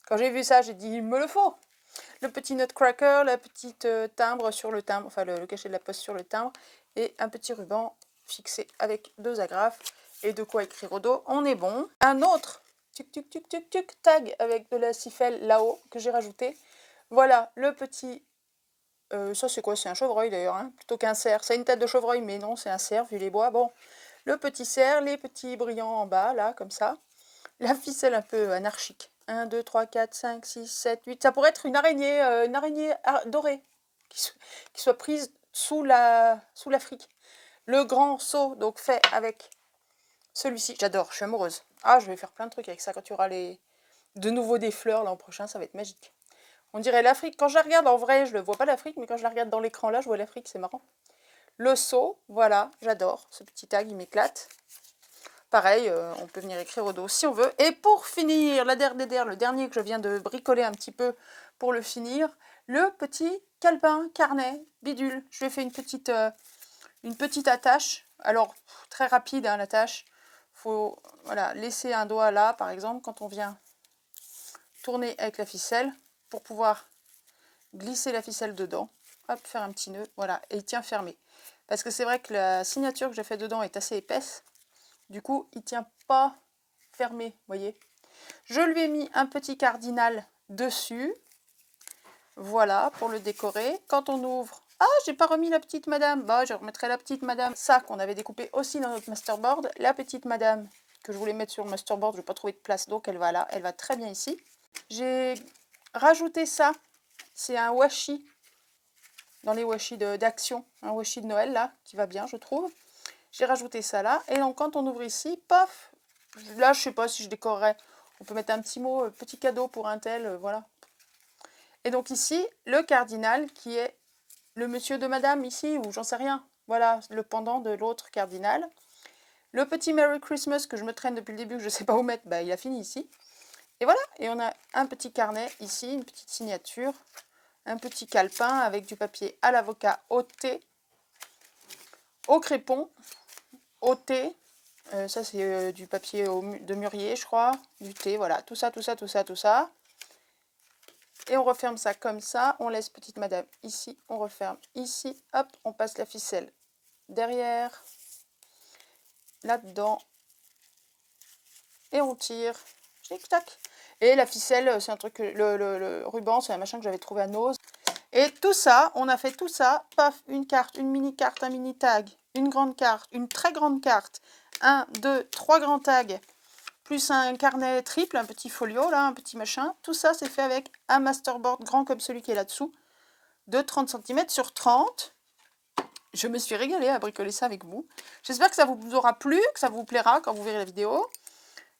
Quand j'ai vu ça, j'ai dit, il me le faut. Le petit nutcracker, la petite timbre sur le timbre, enfin le cachet de la poste sur le timbre, et un petit ruban fixer avec 2 agrafes et de quoi écrire au dos. On est bon. Un autre tag avec de la cifelle là-haut que j'ai rajouté. Voilà le petit... ça c'est quoi? C'est un chevreuil d'ailleurs, hein, plutôt qu'un cerf. C'est une tête de chevreuil, mais non, c'est un cerf vu les bois. Bon, le petit cerf, les petits brillants en bas, là, comme ça. La ficelle un peu anarchique. 1, 2, 3, 4, 5, 6, 7, 8. Ça pourrait être une araignée dorée qui soit prise sous l'Afrique. Le grand seau, donc fait avec celui-ci. J'adore, je suis amoureuse. Ah, je vais faire plein de trucs avec ça quand tu auras de nouveau des fleurs l'an prochain. Ça va être magique. On dirait l'Afrique. Quand je la regarde en vrai, je ne vois pas l'Afrique, mais quand je la regarde dans l'écran là, je vois l'Afrique. C'est marrant. Le seau, voilà, j'adore. Ce petit tag, il m'éclate. Pareil, on peut venir écrire au dos si on veut. Et pour finir, le dernier que je viens de bricoler un petit peu pour le finir, le petit calepin, carnet, bidule. Je lui ai fait une petite attache. Alors, très rapide hein, l'attache. Il faut voilà, laisser un doigt là, par exemple, quand on vient tourner avec la ficelle, pour pouvoir glisser la ficelle dedans. Hop, faire un petit nœud, voilà, et il tient fermé. Parce que c'est vrai que la signature que j'ai fait dedans est assez épaisse. Du coup, il ne tient pas fermé, vous voyez. Je lui ai mis un petit cardinal dessus. Voilà, pour le décorer. Quand on ouvre... Ah, j'ai pas remis la petite madame. Bah, je remettrai la petite madame. Ça, qu'on avait découpé aussi dans notre masterboard. La petite madame, que je voulais mettre sur le masterboard, je n'ai pas trouvé de place, donc elle va là. Elle va très bien ici. J'ai rajouté ça. C'est un washi. Dans les washi d'action. Un washi de Noël, là, qui va bien, je trouve. J'ai rajouté ça là. Et donc, quand on ouvre ici, paf. Là, je sais pas si je décorerais. On peut mettre un petit mot, petit cadeau pour un tel, voilà. Et donc ici, le cardinal qui est le monsieur de madame ici, ou j'en sais rien. Voilà, le pendant de l'autre cardinal. Le petit Merry Christmas que je me traîne depuis le début, que je ne sais pas où mettre, bah, il a fini ici. Et voilà, et on a un petit carnet ici, une petite signature. Un petit calepin avec du papier à l'avocat au thé, au crépon, au thé. Ça, c'est du papier de mûrier, je crois. Du thé, voilà. Tout ça, tout ça, tout ça, tout ça. Et on referme ça comme ça. On laisse petite madame ici. On referme ici. Hop, on passe la ficelle derrière. Là-dedans. Et on tire. Tic-tac. Et la ficelle, c'est un truc... Le ruban, c'est un machin que j'avais trouvé à Nose. Et tout ça, on a fait tout ça. Paf, une carte, une mini-carte, un mini-tag. Une grande carte, une très grande carte. 1, 2, 3 grands tags. Plus un carnet triple, un petit folio, là, un petit machin. Tout ça, c'est fait avec un masterboard grand comme celui qui est là-dessous, de 30 cm sur 30. Je me suis régalée à bricoler ça avec vous. J'espère que ça vous aura plu, que ça vous plaira quand vous verrez la vidéo.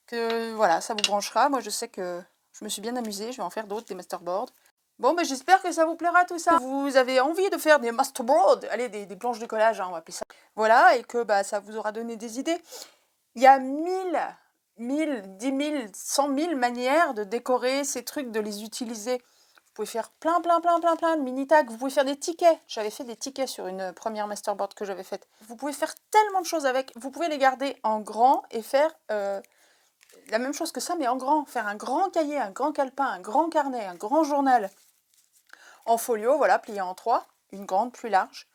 Que voilà, ça vous branchera. Moi, je sais que je me suis bien amusée. Je vais en faire d'autres, des masterboards. Bon, mais j'espère que ça vous plaira tout ça. Vous avez envie de faire des masterboards, allez, des planches de collage, hein, on va appeler ça. Voilà, et que bah, ça vous aura donné des idées. Il y a 1000, 10 000, 100 000 manières de décorer ces trucs, de les utiliser. Vous pouvez faire plein de mini-tags. Vous pouvez faire des tickets. J'avais fait des tickets sur une première masterboard que j'avais faite. Vous pouvez faire tellement de choses avec. Vous pouvez les garder en grand et faire la même chose que ça, mais en grand. Faire un grand cahier, un grand calepin, un grand carnet, un grand journal. En folio, voilà, plié en 3. Une grande plus large.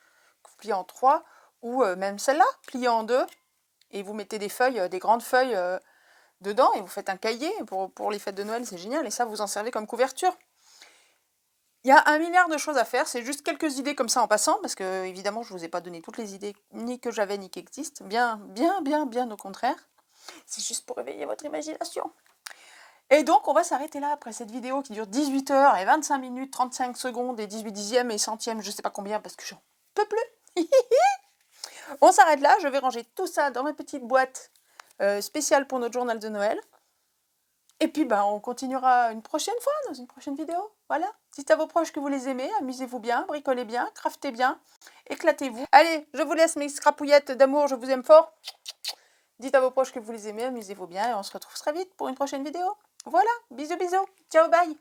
Vous pliez en 3. Ou même celle-là, pliée en 2. Et vous mettez des feuilles, des grandes feuilles dedans. Et vous faites un cahier. Pour les fêtes de Noël, c'est génial. Et ça, vous en servez comme couverture. Il y a 1 milliard de choses à faire, c'est juste quelques idées comme ça en passant, parce que évidemment je ne vous ai pas donné toutes les idées, ni que j'avais, ni qui existent, bien au contraire. C'est juste pour réveiller votre imagination. Et donc on va s'arrêter là après cette vidéo qui dure 18 h et 25 minutes, 35 secondes et 18 dixièmes et centièmes, je ne sais pas combien parce que j'en peux plus. On s'arrête là, je vais ranger tout ça dans ma petite boîte spéciale pour notre journal de Noël. Et puis, on continuera une prochaine fois, dans une prochaine vidéo. Voilà. Dites à vos proches que vous les aimez, amusez-vous bien, bricolez bien, craftez bien, éclatez-vous. Allez, je vous laisse mes scrapouillettes d'amour, je vous aime fort. Dites à vos proches que vous les aimez, amusez-vous bien et on se retrouve très vite pour une prochaine vidéo. Voilà, bisous, bisous. Ciao, bye.